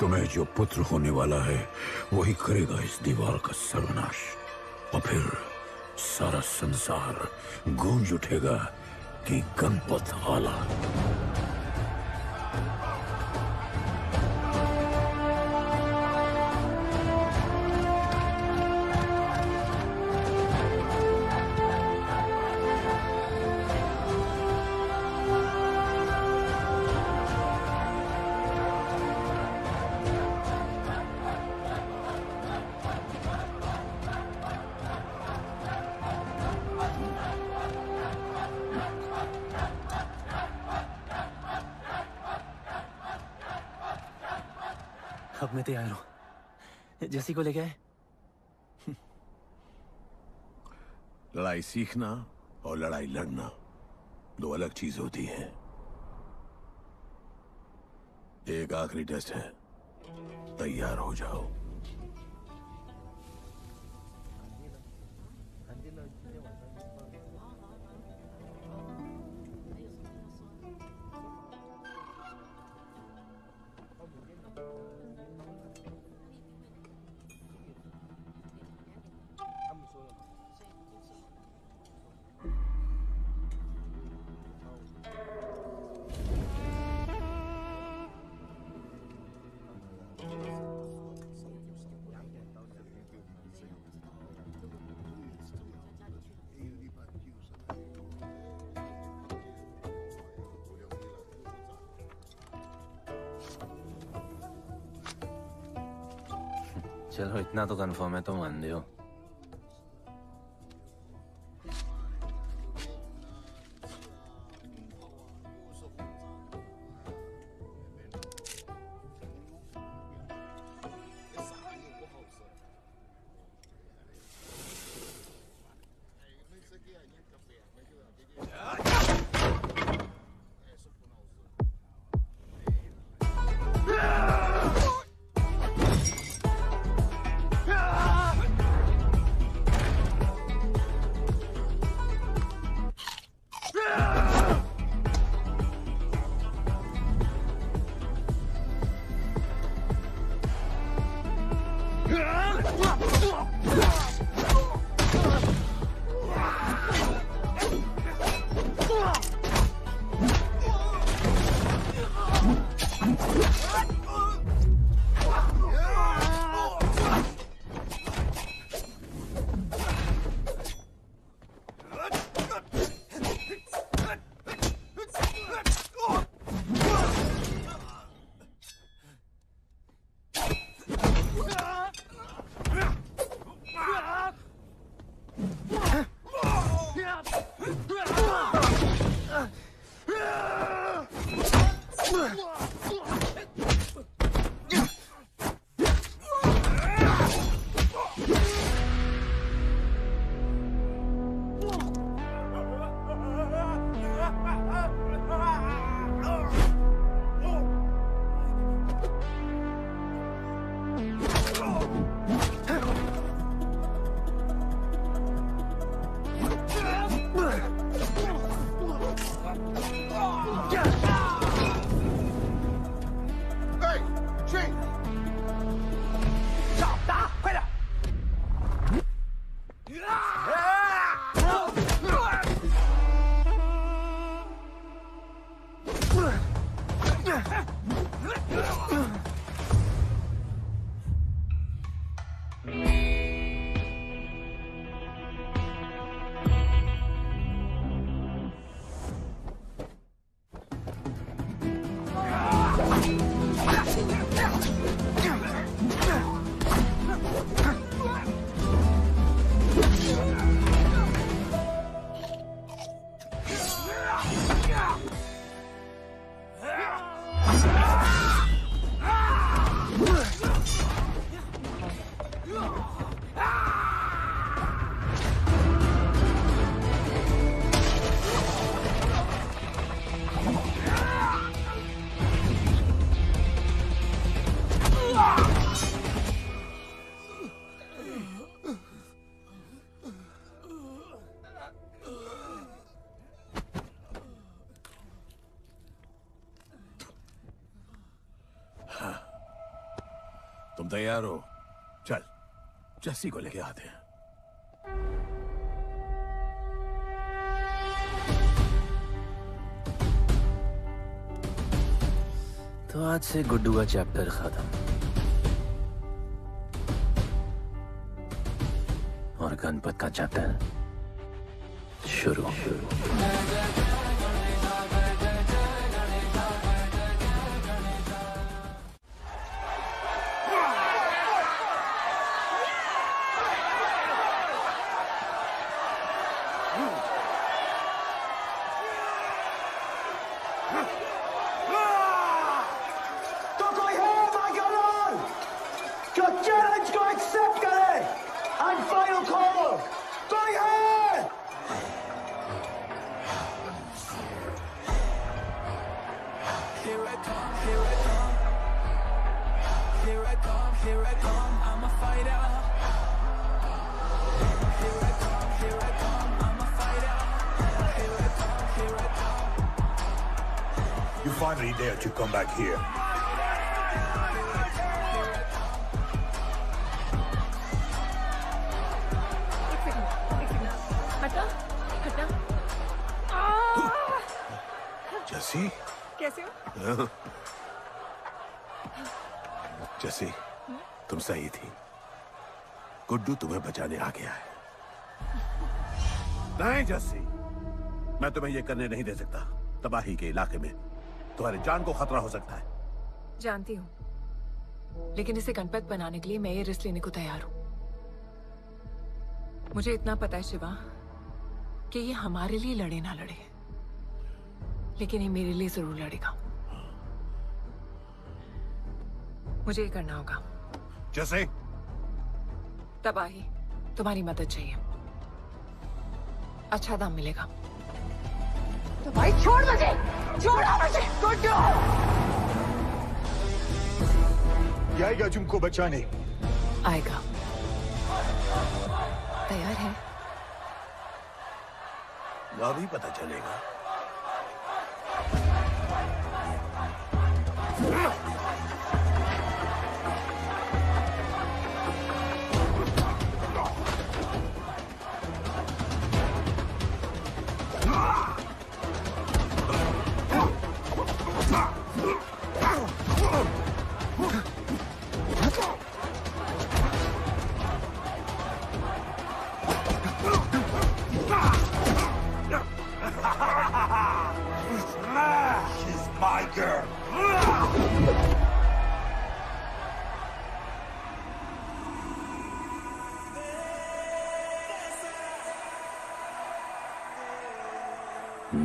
तुम्हें जो पुत्र होने वाला है वही करेगा इस दीवार का सर्वनाश। और फिर सारा संसार गूंज उठेगा कि गणपत आला। अब मैं तैयार हूं। जैसी को ले गए। लड़ाई सीखना और लड़ाई लड़ना दो अलग चीज होती है। एक आखिरी टेस्ट है, तैयार हो जाओ। चलो इतना तो कंफर्म है, तुम अंधे हो। तुम तैयार हो? चल जस्सी को लेके आते हैं। तो आज से गुड्डू का चैप्टर खत्म और गणपत का चैप्टर शुरू। You finally dared to come back here. Jassi, कैसे हो? जस्सी, तुम सही थी। गुड्डू तुम्हें बचाने आ गया है। नहीं जस्सी, मैं तुम्हें यह करने नहीं दे सकता। तबाही के इलाके में तुम्हारी जान को खतरा हो सकता है। जानती हूँ, लेकिन इसे गणपत बनाने के लिए मैं ये रिस्क लेने को तैयार हूं। मुझे इतना पता है शिवा कि ये हमारे लिए लड़े ना लड़े, लेकिन ये मेरे लिए जरूर लड़ेगा। मुझे ये करना होगा। जैसे? तबाही, तुम्हारी मदद चाहिए। अच्छा दाम मिलेगा। तो भाई छोड़ मुझे, छोड़ो मुझे, छोड़ दो। ये आएगा तुमको बचाने। आएगा। तैयार है? अभी पता चलेगा। She's my girl.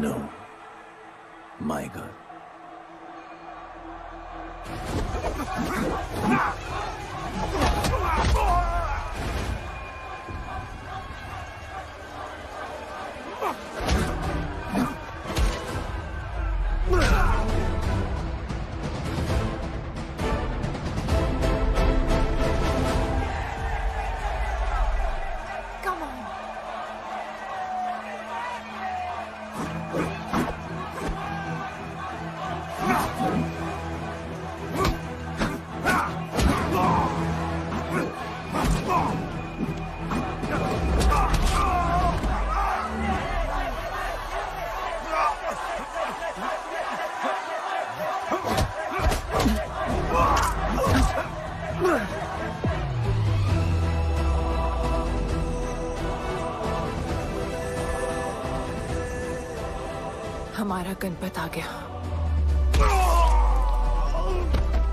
No, my girl. Come on. हमारा गणपत आ गया।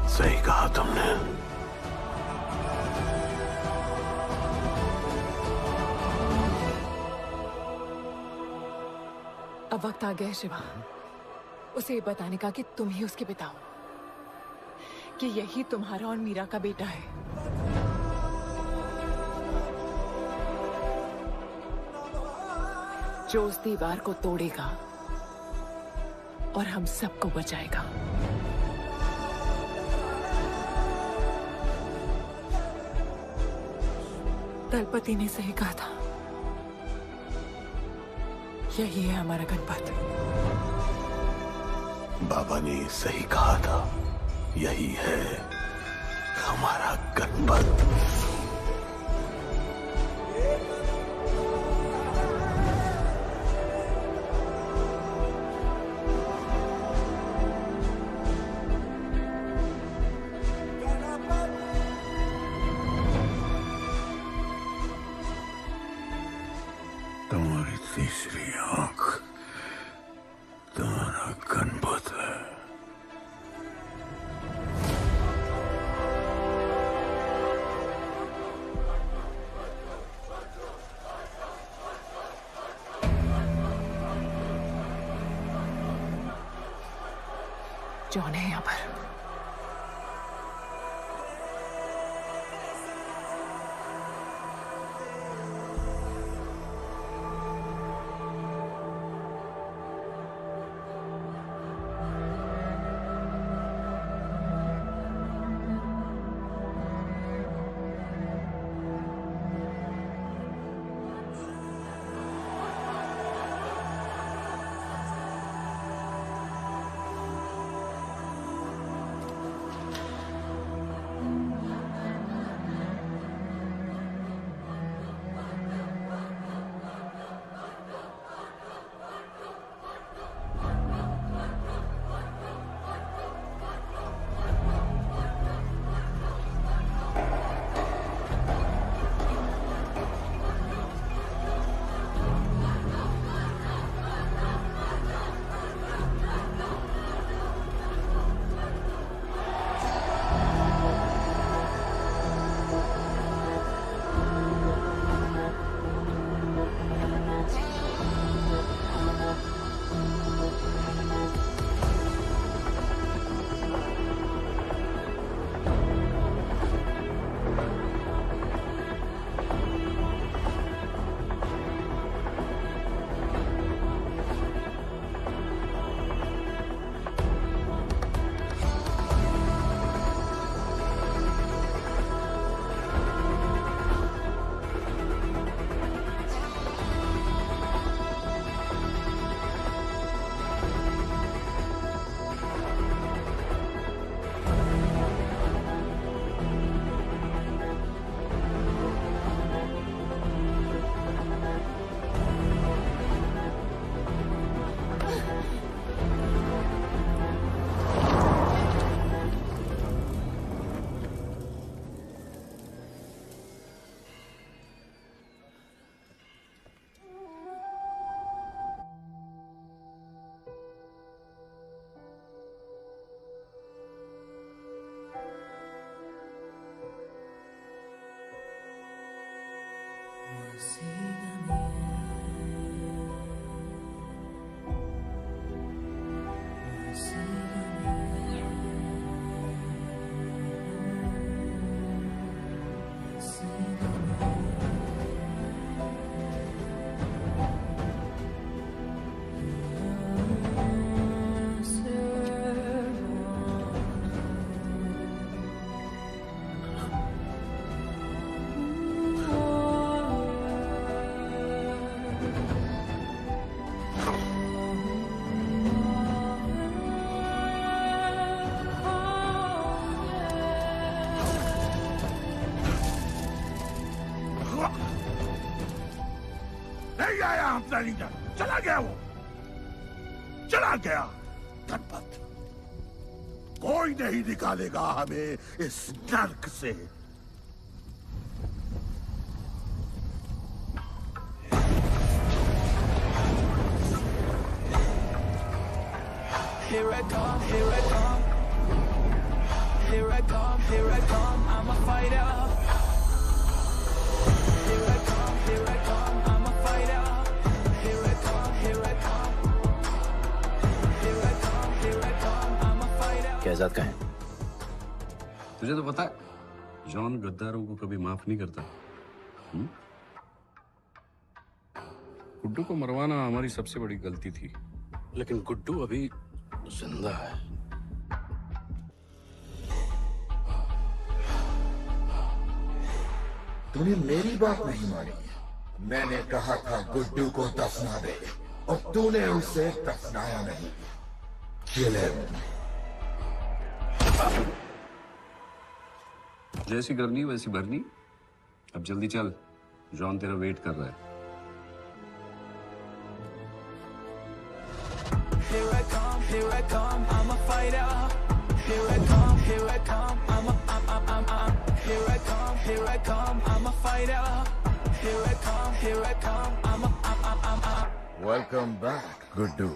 सही कहा तुमने। अब वक्त आ गया है शिवा, उसे ये बताने का कि तुम ही उसके पिता हो, कि यही तुम्हारा और मीरा का बेटा है। जो उस दीवार को तोड़ेगा और हम सबको बचाएगा। दलपति ने सही कहा था, यही है हमारा गणपत। बाबा ने सही कहा था, यही है हमारा गणपत। तुम्हारी तीसरी आंख तुम्हारा गणपत है। जॉन है यहाँ पर। नहीं आया अपना लीडर, चला गया वो, चला गया। गणपत, कोई नहीं निकालेगा हमें इस नर्क से। Here I come, here I come. Here I come, here I come. I'm a fighter. Here I come, here I come. I'm a fighter. Here I come, here I come. Here I come, here I come. I'm a fighter. Kaizad का है? तुझे तो पता है, जॉन गद्दारों को कभी माफ नहीं करता। गुड्डू को मरवाना हमारी सबसे बड़ी गलती थी, लेकिन गुड्डू अभी जिंदा है। तूने मेरी बात नहीं मानी। मैंने कहा था गुड्डू को दफना दे और तूने उसे दफनाया नहीं। Kill him. जैसी करनी वैसी भरनी। अब जल्दी चल, जॉन तेरा वेट कर रहा है। Here I come, here I come, I'm a fighter. Here I come, here I come, I'm here I come, here I come, I'm a fighter. Here I come, here I come, I'm Welcome back, Guddu.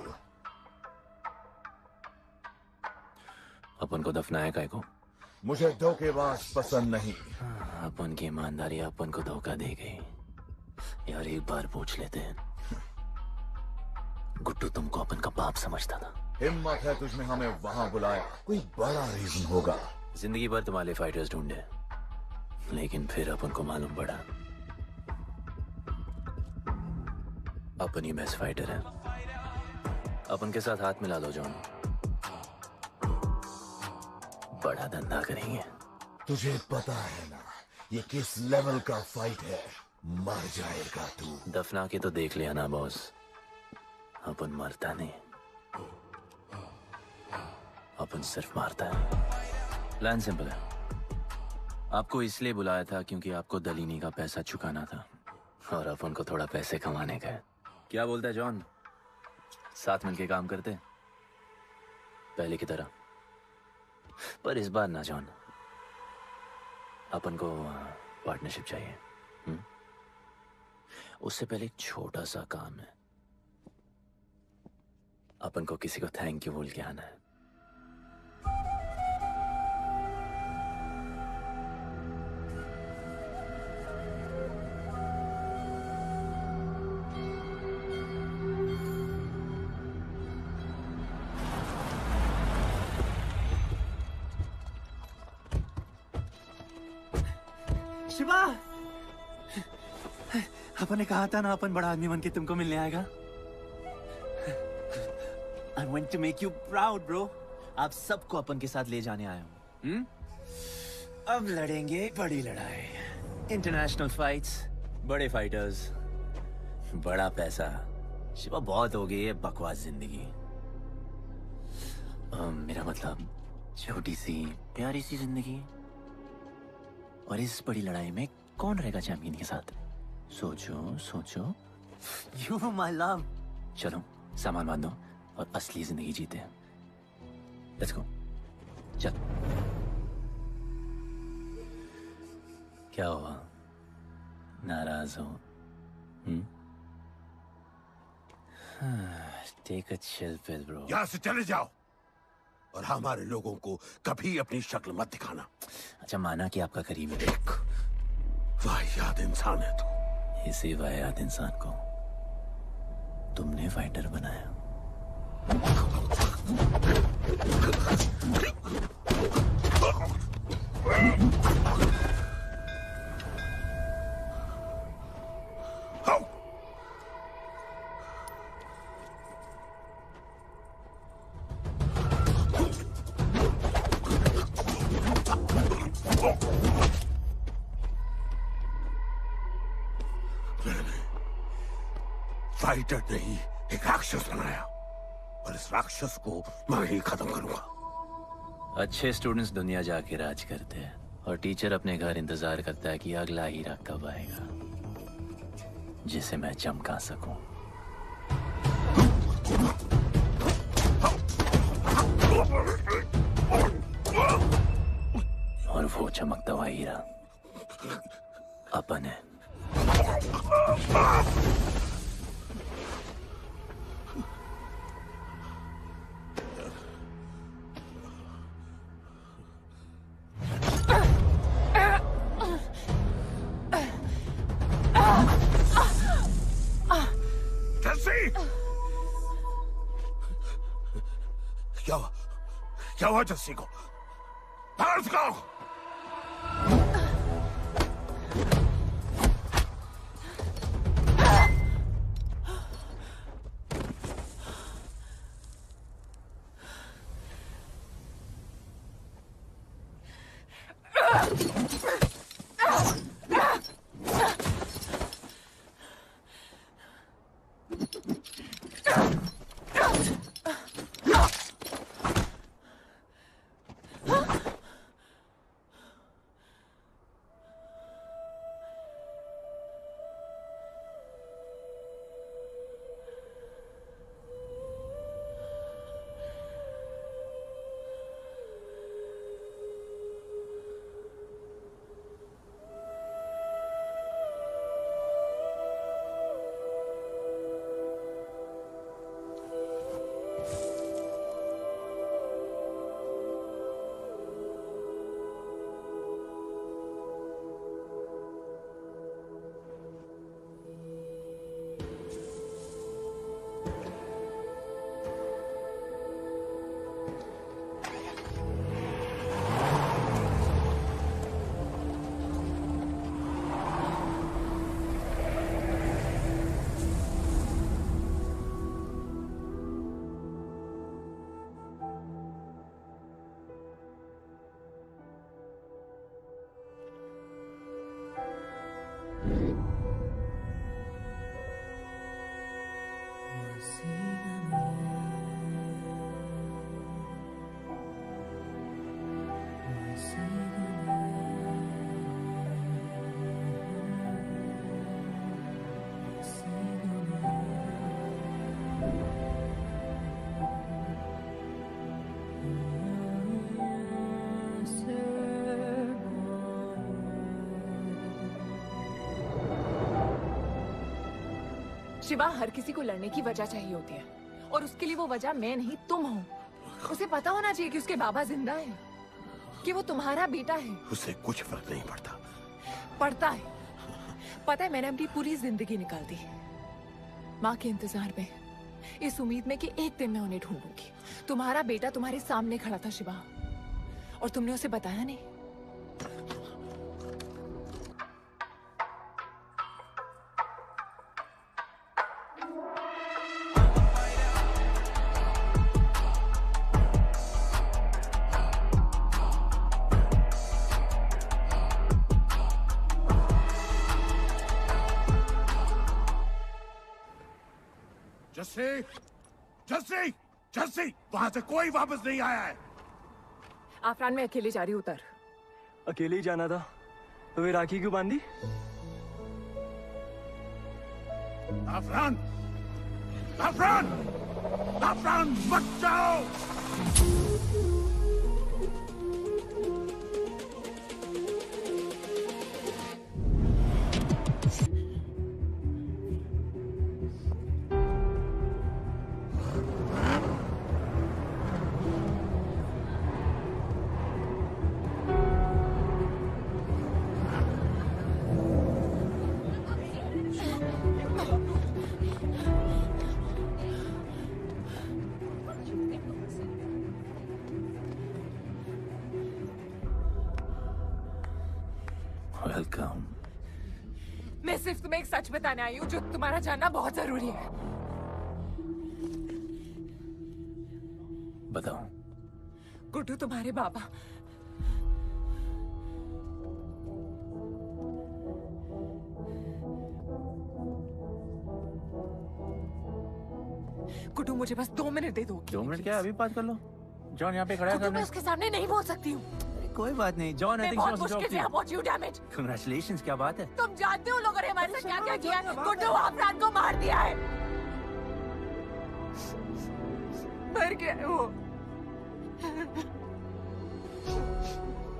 अपन को दफनाया काय को? मुझे धोखेबाज पसंद नहीं। अपन की ईमानदारी अपन को धोखा दे गई। यार एक बार पूछ लेते हैं, गुड्डू तुमको अपन का बाप समझता था? हिम्मत है तुझमें हमें वहां बुलाया, कोई बड़ा रीजन होगा। जिंदगी भर तुम्हारे फाइटर्स ढूंढे, लेकिन फिर अपन को मालूम पड़ा अपन ही बेस्ट फाइटर है। अपन के साथ हाथ मिला लो जॉन, बड़ा धंधा करेंगे। तुझे पता है ना ये किस लेवल का फाइट है? मर जाएगा तू। दफना के तो देख लिया ना बॉस, अपन मरता नहीं, अपन सिर्फ मारता है। प्लान सिंपल है, आपको इसलिए बुलाया था क्योंकि आपको दलीनी का पैसा चुकाना था और अपन को थोड़ा पैसे कमाने का है। क्या बोलता है जॉन, साथ मिलके काम करते पहले की तरह? पर इस बार ना जॉन, अपन को पार्टनरशिप चाहिए। उससे पहले एक छोटा सा काम है, अपन को किसी को थैंक यू बोल के आना है। शिवा, अपन ने कहा था ना अपन बड़ा आदमी बन के तुमको मिलने आएगा। I want to make you proud, bro. आप सबको अपन के साथ ले जाने आया हूँ। अब लड़ेंगे बड़ी लड़ाई, इंटरनेशनल फाइट्स, बड़े फाइटर्स, बड़ा पैसा। शिवा बहुत हो गई है बकवास जिंदगी। मेरा मतलब छोटी सी प्यारी सी जिंदगी, और इस बड़ी लड़ाई में कौन रहेगा चैंपियन के साथ? सोचो सोचो। You my love. चलो सामान बांधो और असली जिंदगी जीते हैं। Let's go. चल। क्या हुआ, नाराज हो? Take a chill pill, bro. यहाँ से चले जाओ और हमारे लोगों को कभी अपनी शक्ल मत दिखाना। अच्छा माना कि आपका करीबी वाहियात इंसान है तू। इसी वाहियात इंसान को तुमने फाइटर बनाया। फाइटर नहीं, एक राक्षस बनाया, और इस राक्षस को मैं ही खत्म करूंगा। अच्छे स्टूडेंट्स दुनिया जाके राज करते हैं और टीचर अपने घर इंतजार करता है कि अगला हीरा कब आएगा जिसे मैं चमका सकूं। और वो चमकता हुआ हीरा अपन है। क्या हुआ जस्सी को? बाहर को! शिवा, हर किसी को लड़ने की वजह चाहिए होती है और उसके लिए वो वजह मैं नहीं तुम हो। उसे पता होना चाहिए कि उसके बाबा जिंदा है, कि वो तुम्हारा बेटा है। उसे कुछ फर्क नहीं पड़ता। पड़ता है। पता है, मैंने अपनी पूरी जिंदगी निकाल दी माँ के इंतजार में, इस उम्मीद में कि एक दिन मैं उन्हें ढूंढूंगी। तुम्हारा बेटा तुम्हारे सामने खड़ा था शिवा, और तुमने उसे बताया नहीं। जस्सी, जस्सी, वहां से कोई वापस नहीं आया है। आफरान, मैं अकेले जा रही हूँ। उतर। अकेले ही जाना था तो वे राखी क्यों बांधी? आफरान, आफरान, आफरान, मत जाओ। वेलकम। मैं सिर्फ तुम्हें एक सच बताने आई हूँ जो तुम्हारा जानना बहुत जरूरी है। बताओ। गुड्डू तुम्हारे बाबा गुड्डू मुझे बस 2 मिनट दे दो। 2 मिनट क्या, अभी बात कर लो। जॉन यहाँ पे खड़ा है गुड्डू, मैं उसके सामने नहीं बोल सकती हूँ। कोई बात नहीं जॉन, मैं बहुत मुश्किल से about you damn it. Congratulations, क्या बात है। तुम जानते हो लोगों ने हमारे साथ क्या क्या किया है। गुड्डू अपराध को मार दिया है। मर गया है वो।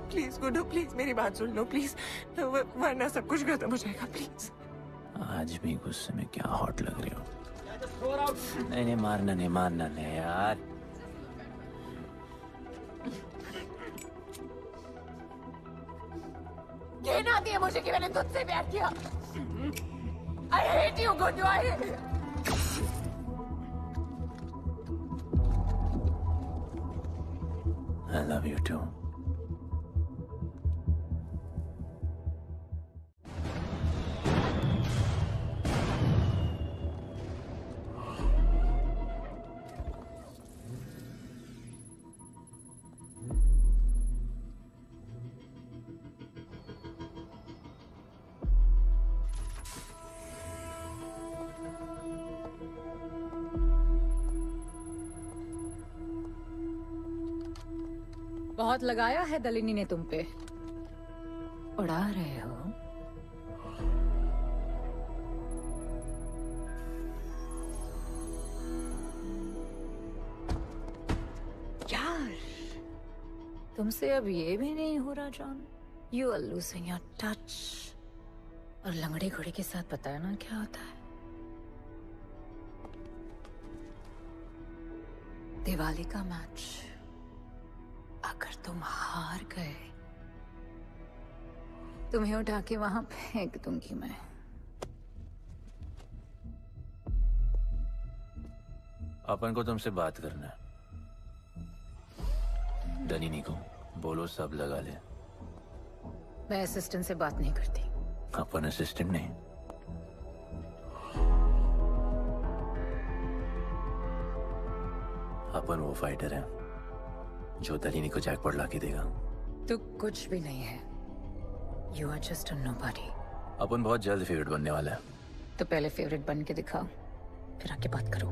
प्लीज गुड्डू, प्लीज मेरी बात सुन लो प्लीज, वरना सब कुछ खत्म हो जाएगा प्लीज। आज भी गुस्से में क्या हॉट लग रही हो। नहीं मारना नहीं यार। घिन आती है मुझे कि मैंने तुझसे प्यार किया। I hate you, Guddu, I hate you. I love you too. बहुत लगाया है दलिनी ने तुम पे। उड़ा रहे हो। यार तुमसे अब ये भी नहीं हो रहा John. You are losing your touch. और लंगड़े घोड़े के साथ पता है ना क्या होता है। दिवाली का मैच अगर तुम हार गए, तुम्हें उठा के वहां फेंक दूंगी मैं। अपन को तुमसे बात करना है। दलिनी को बोलो सब लगा ले। मैं असिस्टेंट से बात नहीं करती। अपन असिस्टेंट नहीं। अपन वो फाइटर है जो दलिनी को जैकपॉट लाके देगा। तू कुछ भी नहीं है। You are just a nobody. अपन बहुत जल्द फेवरेट बनने वाला है। तो पहले फेवरेट बन के दिखाओ, फिर आके बात करो।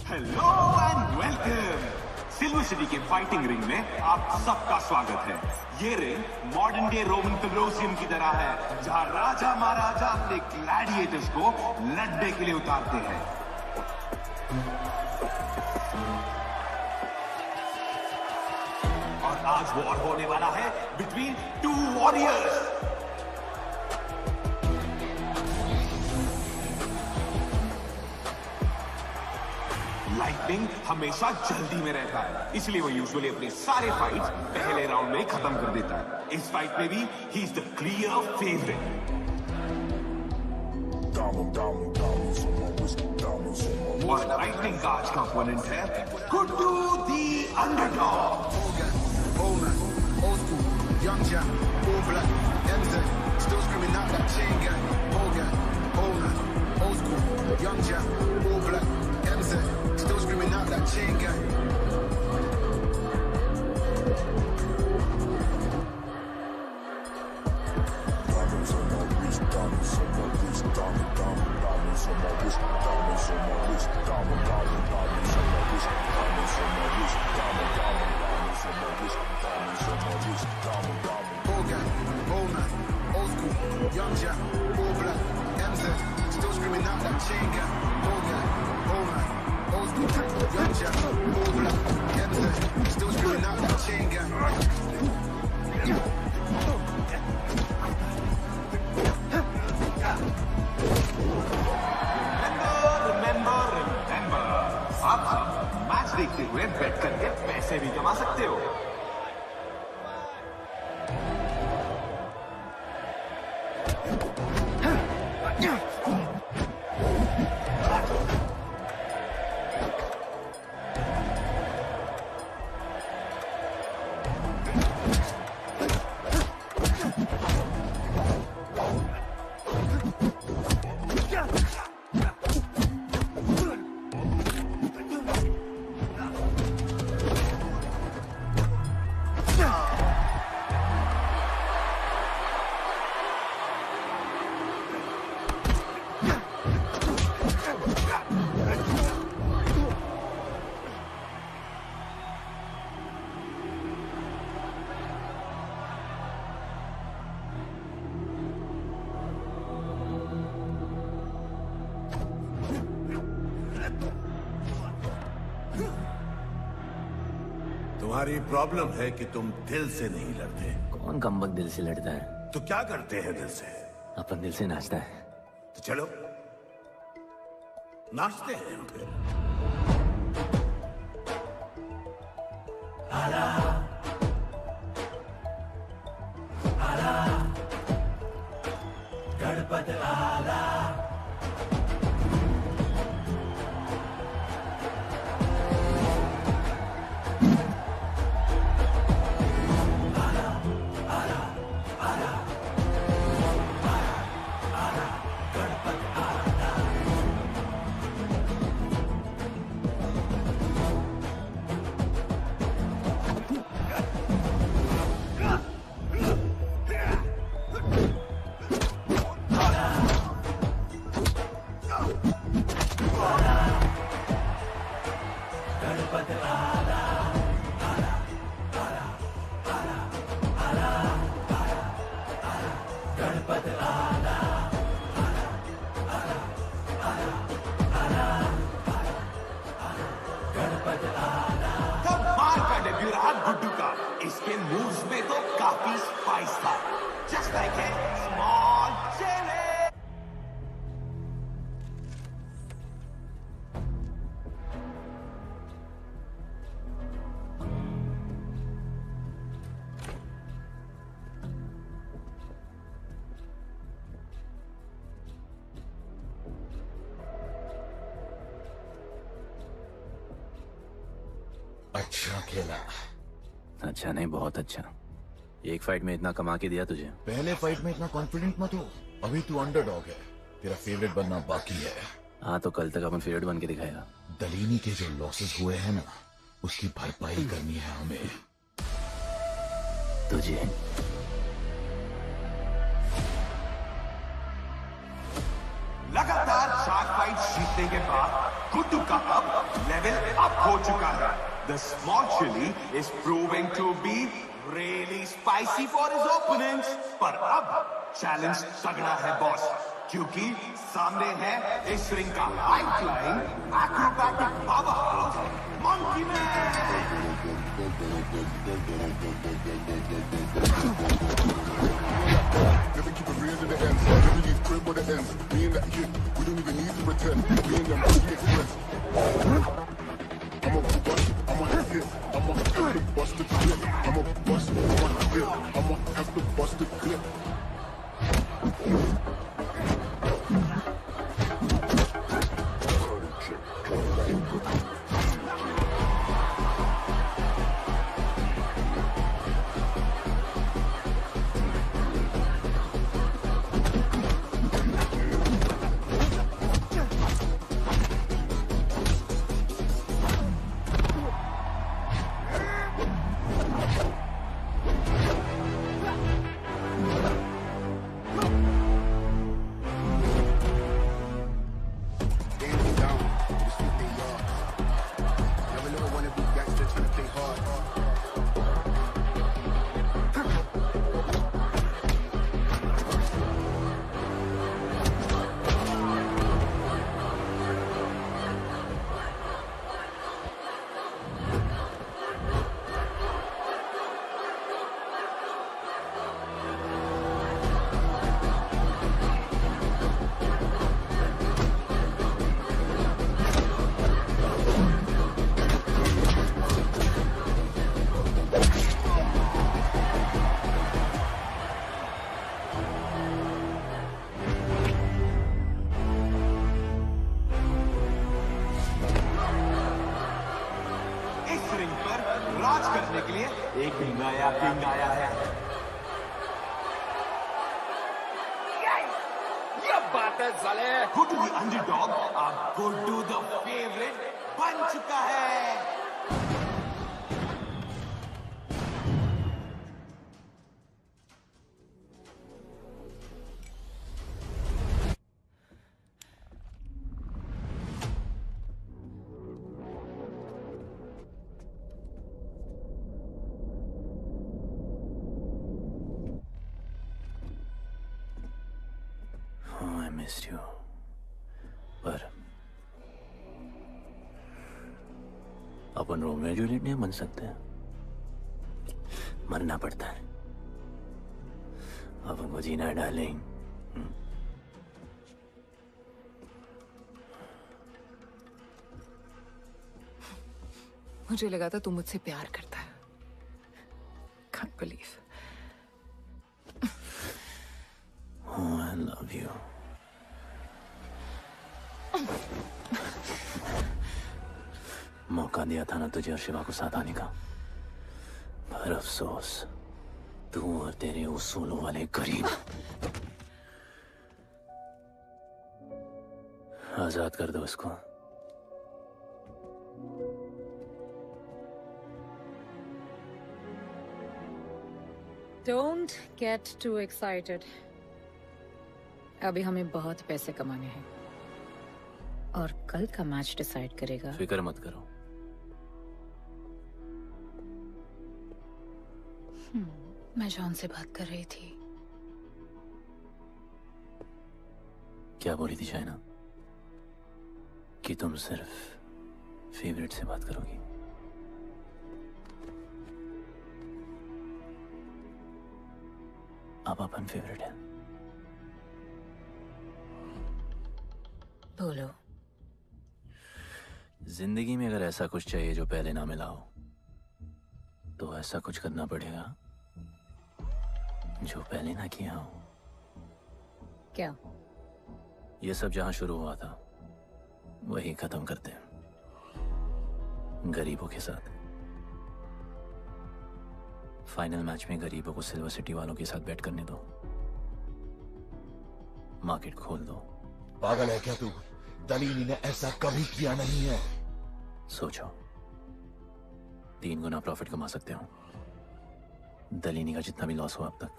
Hello and welcome. Silver city के फाइटिंग रिंग में आप सबका स्वागत है। ये ring modern day Roman Colosseum की तरह है, जहां राजा महाराजा अपने ग्लैडिएटर्स को लड़ने के लिए उतारते हैं। और आज वॉर होने वाला है बिटवीन 2 वॉरियर्स। लाइटनिंग हमेशा जल्दी में रहता है, इसलिए वो यूजुअली अपने सारे फाइट्स पहले राउंड में खत्म कर देता है। इस फाइट में भी he is the clear favourite. और लाइटनिंग का आज का ओपोनेंट है गुड्डू दी underdog. Young Jack, all black, MZ, still screaming out that chain gang. Old school, young Jack, all black, MZ, still screaming out that chain gang. Diamonds on my wrist, diamonds on my wrist, diamonds on my wrist, diamonds on my wrist, diamonds on my wrist, diamonds on my wrist, diamonds on my wrist, diamonds on my wrist, diamond. Old gang, old man, old school, young Jack, all black, MZ, still screaming out that chain gang. Old gang, old man, old school, young Jack, all black, MZ, still screaming out that chain gang. Remember, आप मैच देखते हुए बेट करके पैसे भी कमा सकते हो। तुम्हारी प्रॉब्लम है कि तुम दिल से नहीं लड़ते। कौन कमबख्त दिल से लड़ता है? तो क्या करते हैं दिल से? अपन दिल से नाचता है। तो चलो नाचते हैं हम फिर। आला, आला, गणपत आला। गुड्डू का इसके मूव्स में तो काफी स्पाइस था। Just like a small chilli. अच्छा खेला। अच्छा नहीं, बहुत अच्छा। एक फाइट में इतना कमा के दिया तुझे। पहले फाइट में इतना कॉन्फिडेंट मत हो, अभी तू अंडरडॉग है, तेरा फेवरेट बनना बाकी है। हाँ तो कल तक अपन फेवरेट बन के दिखाएगा। दलीनी के जो लॉसेस हुए हैं ना, उसकी भरपाई करनी है हमें। तुझे लगातार 4 फाइट जीतने के बाद गुड्डू का अब लेवल अप हो चुका है। The small chili is proving to be really spicy for his opponents. पर अब चैलेंज तगड़ा है बॉस, क्योंकि सामने है इस रिंग का high flying acrobatic powerhouse monkey man. Never keep it real to the end. Never leave crib where it ends. Me and that kid, we don't even need to pretend. Me and them really express. I'm a bust, I'm a hit. I'm a have to bust the clip. I'm a bust, I'm a hit. I'm a have to bust the clip. राज करने के लिए एक नया किंग आया है। ये बात है साले। गुड्डू द अंडरडॉग अब गुड्डू द फेवरेट बन चुका है। missed you. पर अपन रोमियो जूलियट नहीं बन सकते। मरना पड़ता है। अब हमको जीना है डार्लिंग। मुझे लगा था तू मुझसे प्यार करता है। Can't believe. Oh, I love you. मौका दिया था ना तुझे और शिवा को साथ आने का, पर अफसोस तू और तेरे उसूलों वाले गरीब। आजाद कर दो इसको। Don't get too excited. अभी हमें बहुत पैसे कमाने हैं और कल का मैच डिसाइड करेगा। फिक्र मत करो। मैं जॉन से बात कर रही थी। क्या बोली थी शाइना? कि तुम सिर्फ फेवरेट से बात करोगी। अब अपन फेवरेट है। बोलो। जिंदगी में अगर ऐसा कुछ चाहिए जो पहले ना मिला हो, तो ऐसा कुछ करना पड़ेगा जो पहले ना किया हो। क्या? ये सब जहां शुरू हुआ था वही खत्म करते हैं, गरीबों के साथ। फाइनल मैच में गरीबों को सिल्वर सिटी वालों के साथ बैट करने दो, मार्केट खोल दो। पागल है क्या तू? दलीनी ने ऐसा कभी किया नहीं है। सोचो, 3 गुना प्रॉफिट कमा सकते हो। दलीनी का जितना भी लॉस हुआ अब तक,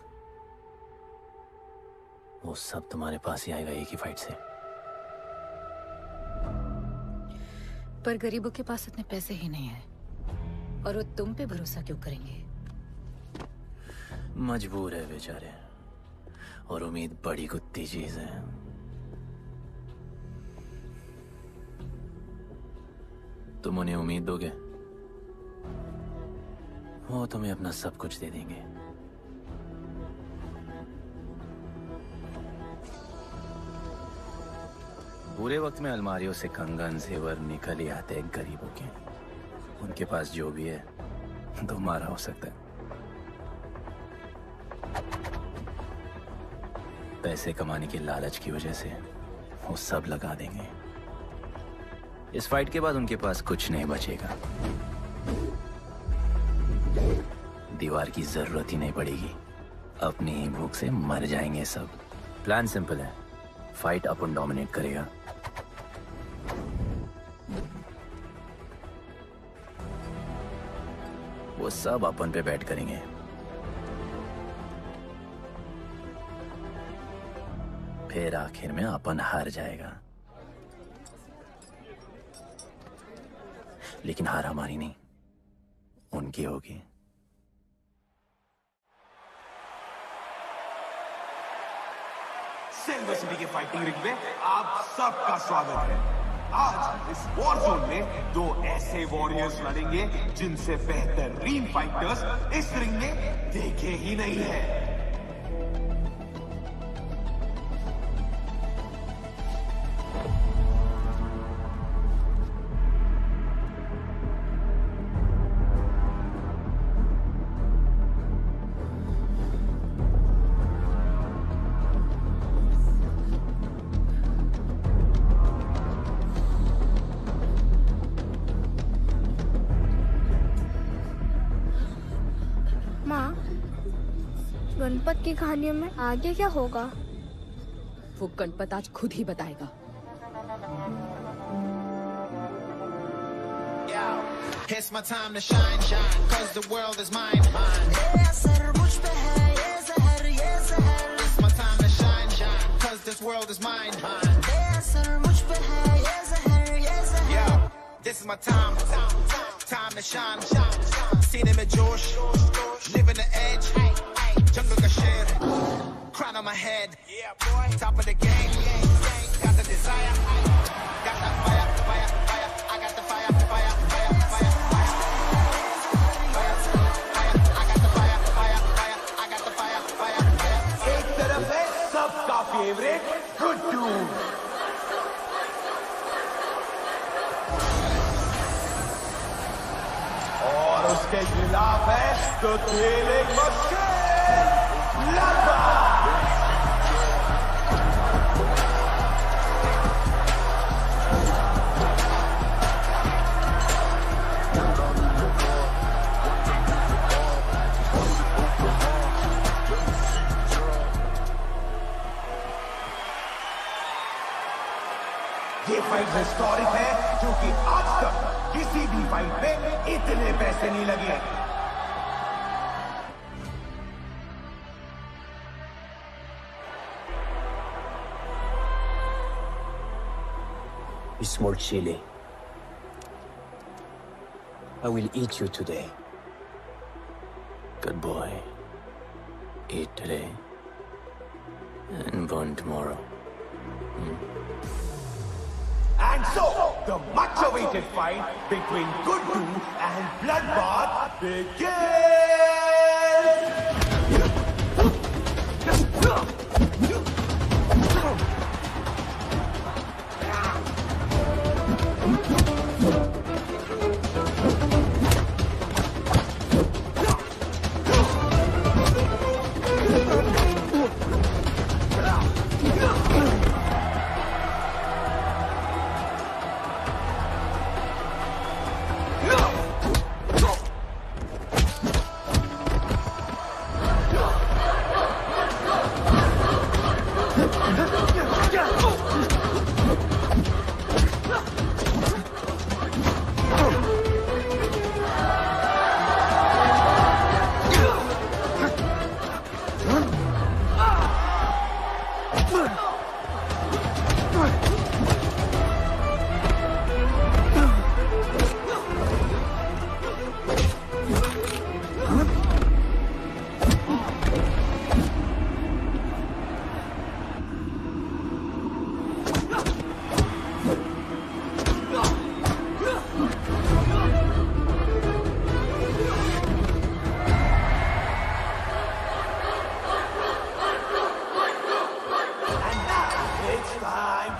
वो सब तुम्हारे पास ही आएगा एक ही फाइट से। पर गरीबों के पास इतने पैसे ही नहीं है, और वो तुम पे भरोसा क्यों करेंगे? मजबूर है बेचारे, और उम्मीद बड़ी कुत्ती चीज है। तुम उन्हें उम्मीद दोगे, वो तुम्हें अपना सब कुछ दे देंगे। बुरे वक्त में अलमारियों से कंगन जेवर निकल ही आते हैं गरीबों के। उनके पास जो भी है तुम्हारा हो सकता है। पैसे कमाने की लालच की वजह से वो सब लगा देंगे। इस फाइट के बाद उनके पास कुछ नहीं बचेगा। दीवार की जरूरत ही नहीं पड़ेगी, अपनी ही भूख से मर जाएंगे सब। प्लान सिंपल है, फाइट अपन डोमिनेट करेगा। वो सब अपन पे बैट करेंगे। फिर आखिर में अपन हार जाएगा, लेकिन हार हमारी नहीं, उनकी होगी। सिल्वर सिटी के फाइटिंग रिंग में आप सबका स्वागत है। आज इस वॉर जोन में 2 ऐसे वॉरियर्स लड़ेंगे जिनसे बेहतरीन फाइटर्स इस रिंग में देखे ही नहीं है। गणपत की कहानियों में आगे क्या होगा? वो गणपत आज खुद ही बताएगा। It's my time to shine, shine, cause the world is mine, mine. ये असर मुझ पे है, ये ज़हर, ये ज़हर. It's my time to shine, shine, cause this world is mine, mine. ये असर मुझ पे है, ये ज़हर, ये ज़हर. Yo, this is my time, time to shine, सीने में जोश, living the edge, jungle का शेर, crown on my head, top of the game, got the desire, got that fire, fire, fire, I got the fire, fire, fire, fire, fire, fire, I got the fire. के खिलाफ है तो खेल एक मुश्किल लगभग। ये फाइट हिस्टोरिक है क्योंकि आज तक किसी भी फाइट पे इतने पैसे नहीं लगे। Small chili. I will eat you today. Good boy. Eat today and burn tomorrow. And so, the much-awaited fight between Guddu and Bloodbath begins!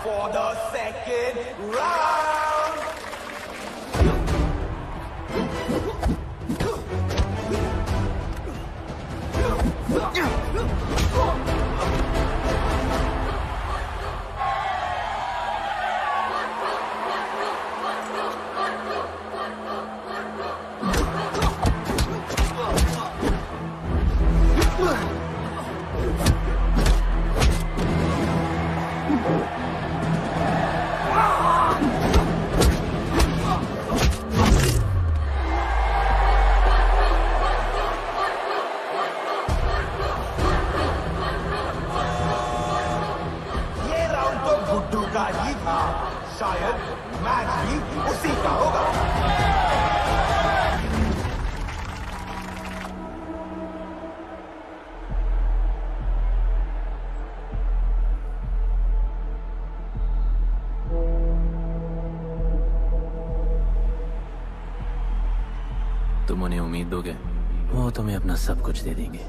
For the second round. शायद मैच भी उसी का होगा। तुम उन्हें उम्मीद दोगे, वो तुम्हें अपना सब कुछ दे देंगे।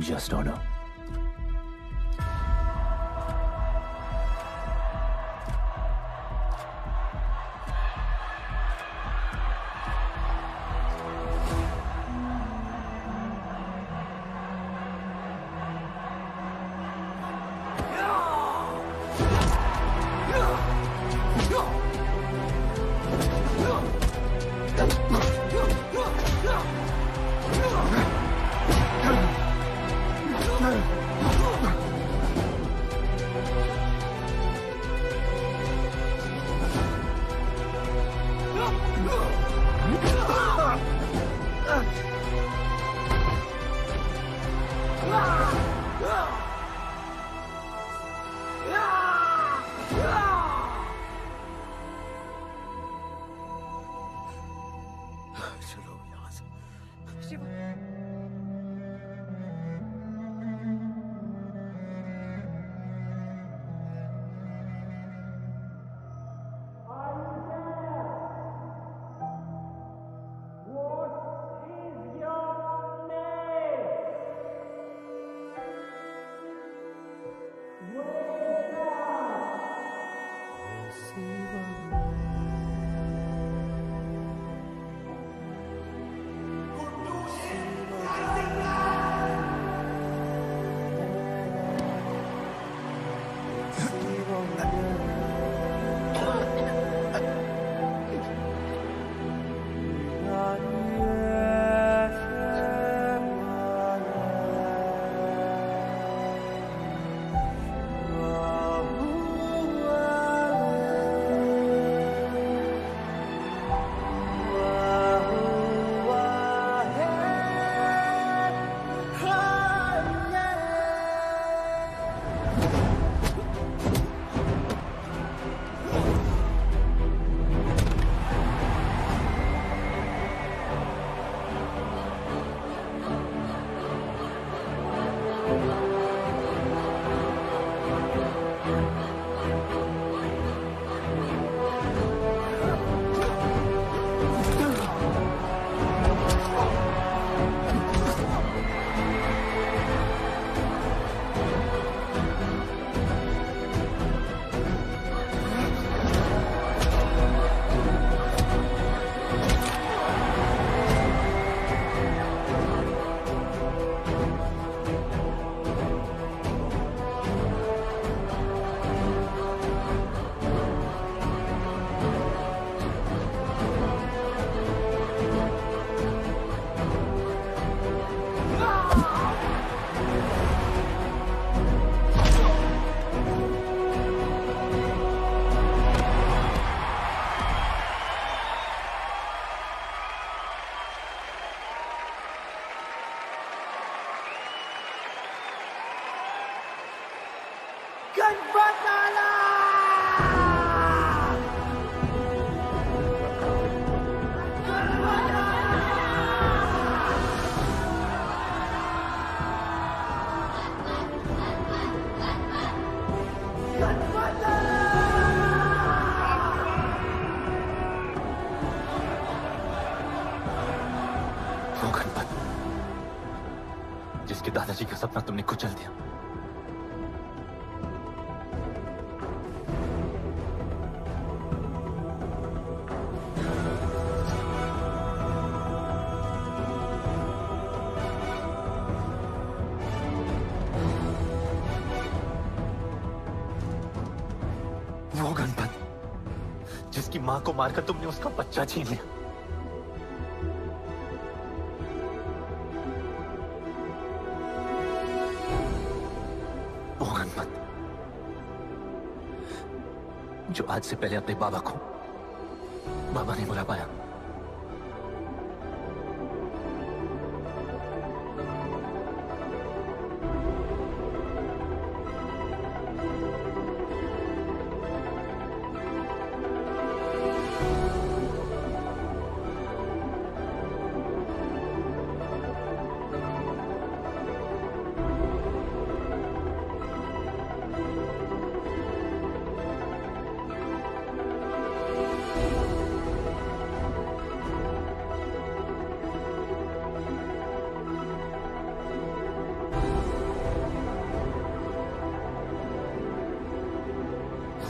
just order. वो गणपत जिसके दादाजी का सपना तुमने कुचल दिया। वो गणपत जिसकी मां को मारकर तुमने उसका बच्चा छीन लिया। वो गणपत जो आज से पहले अपने बाबा को बाबा नहीं बुला पाया।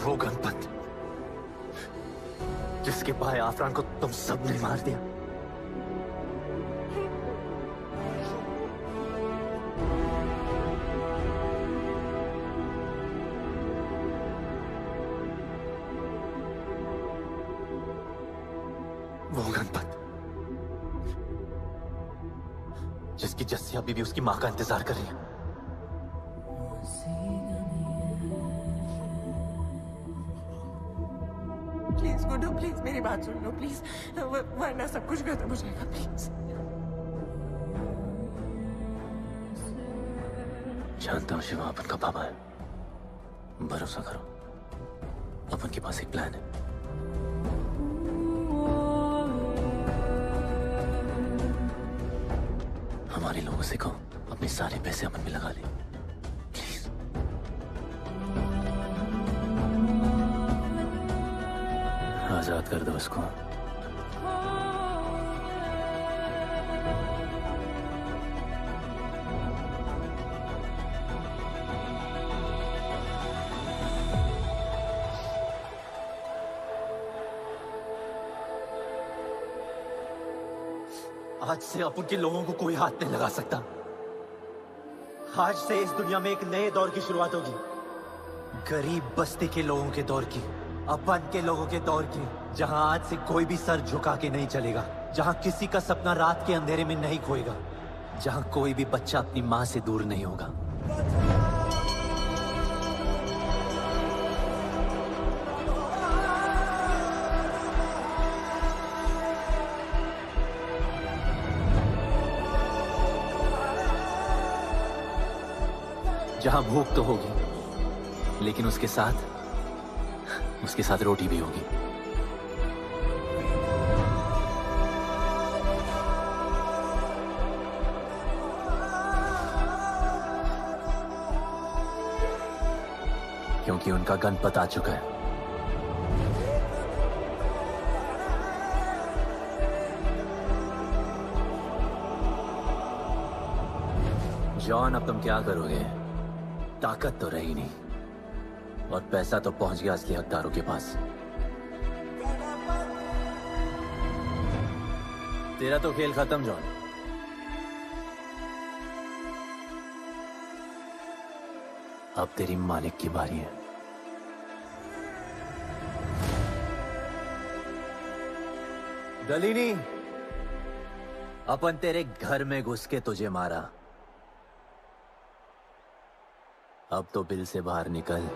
वो गणपत जिसके भाई आफरान को तुम सबने मार दिया। वो गणपत जिसकी जस्सिया बीबी उसकी मां का इंतजार कर रही है। प्लीज गुड्डू, प्लीज मेरी बात सुन लो प्लीज, वरना सब कुछ खत्म हो जाएगा प्लीज। जानता हूँ शिवा अपन का पापा है, भरोसा करो, अपन के पास एक प्लान है। हमारे लोगों से कहो अपने सारे पैसे अपन में लगा ले प्लीज। आजाद कर दो उसको। आज से अपन के लोगों को कोई हाथ नहीं लगा सकता। आज से इस दुनिया में एक नए दौर की शुरुआत होगी, गरीब बस्ती के लोगों के दौर की, अपन के लोगों के दौर की, जहां आज से कोई भी सर झुका के नहीं चलेगा, जहां किसी का सपना रात के अंधेरे में नहीं खोएगा, जहां कोई भी बच्चा अपनी मां से दूर नहीं होगा। जहां भूख तो होगी, लेकिन उसके साथ रोटी भी होगी। क्योंकि उनका गणपत आ चुका है। जॉन, अब तुम क्या करोगे? ताकत तो रही नहीं और पैसा तो पहुंच गया असली हकदारों के पास। तेरा तो खेल खत्म जॉन। अब तेरी मालिक की बारी है। दलीनी, अपन तेरे घर में घुस के तुझे मारा, अब तो बिल से बाहर निकल।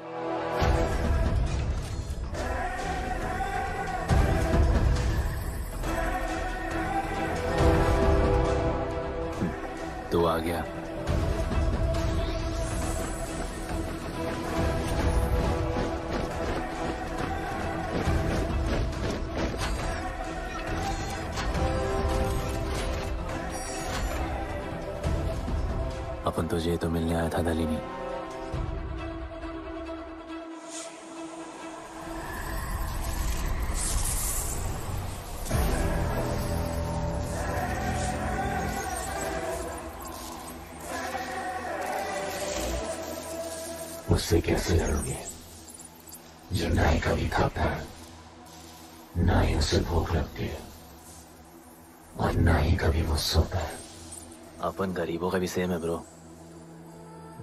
तू आ गया। अपन तुझे तो मिलने आया था दलीनी। उससे कैसे लड़ोगे जो ना ही कभी खाता है, ना ही उसे भूख लगती है और ना ही कभी वो सोता है। अपन गरीबों का भी सेम है ब्रो,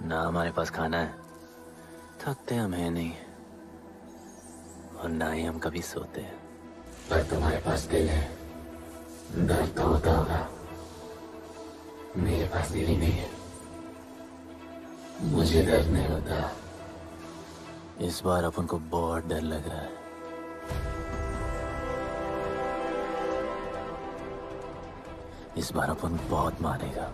ना हमारे पास खाना है, थकते हम है नहीं, और ना ही हम कभी सोते हैं। पर तुम्हारे पास दिल है, दर्द तो होता होगा। मेरे पास दिल ही नहीं है, मुझे दर्द नहीं होता। इस बार अपन को बहुत डर लग रहा है। इस बार अपन बहुत मारेगा।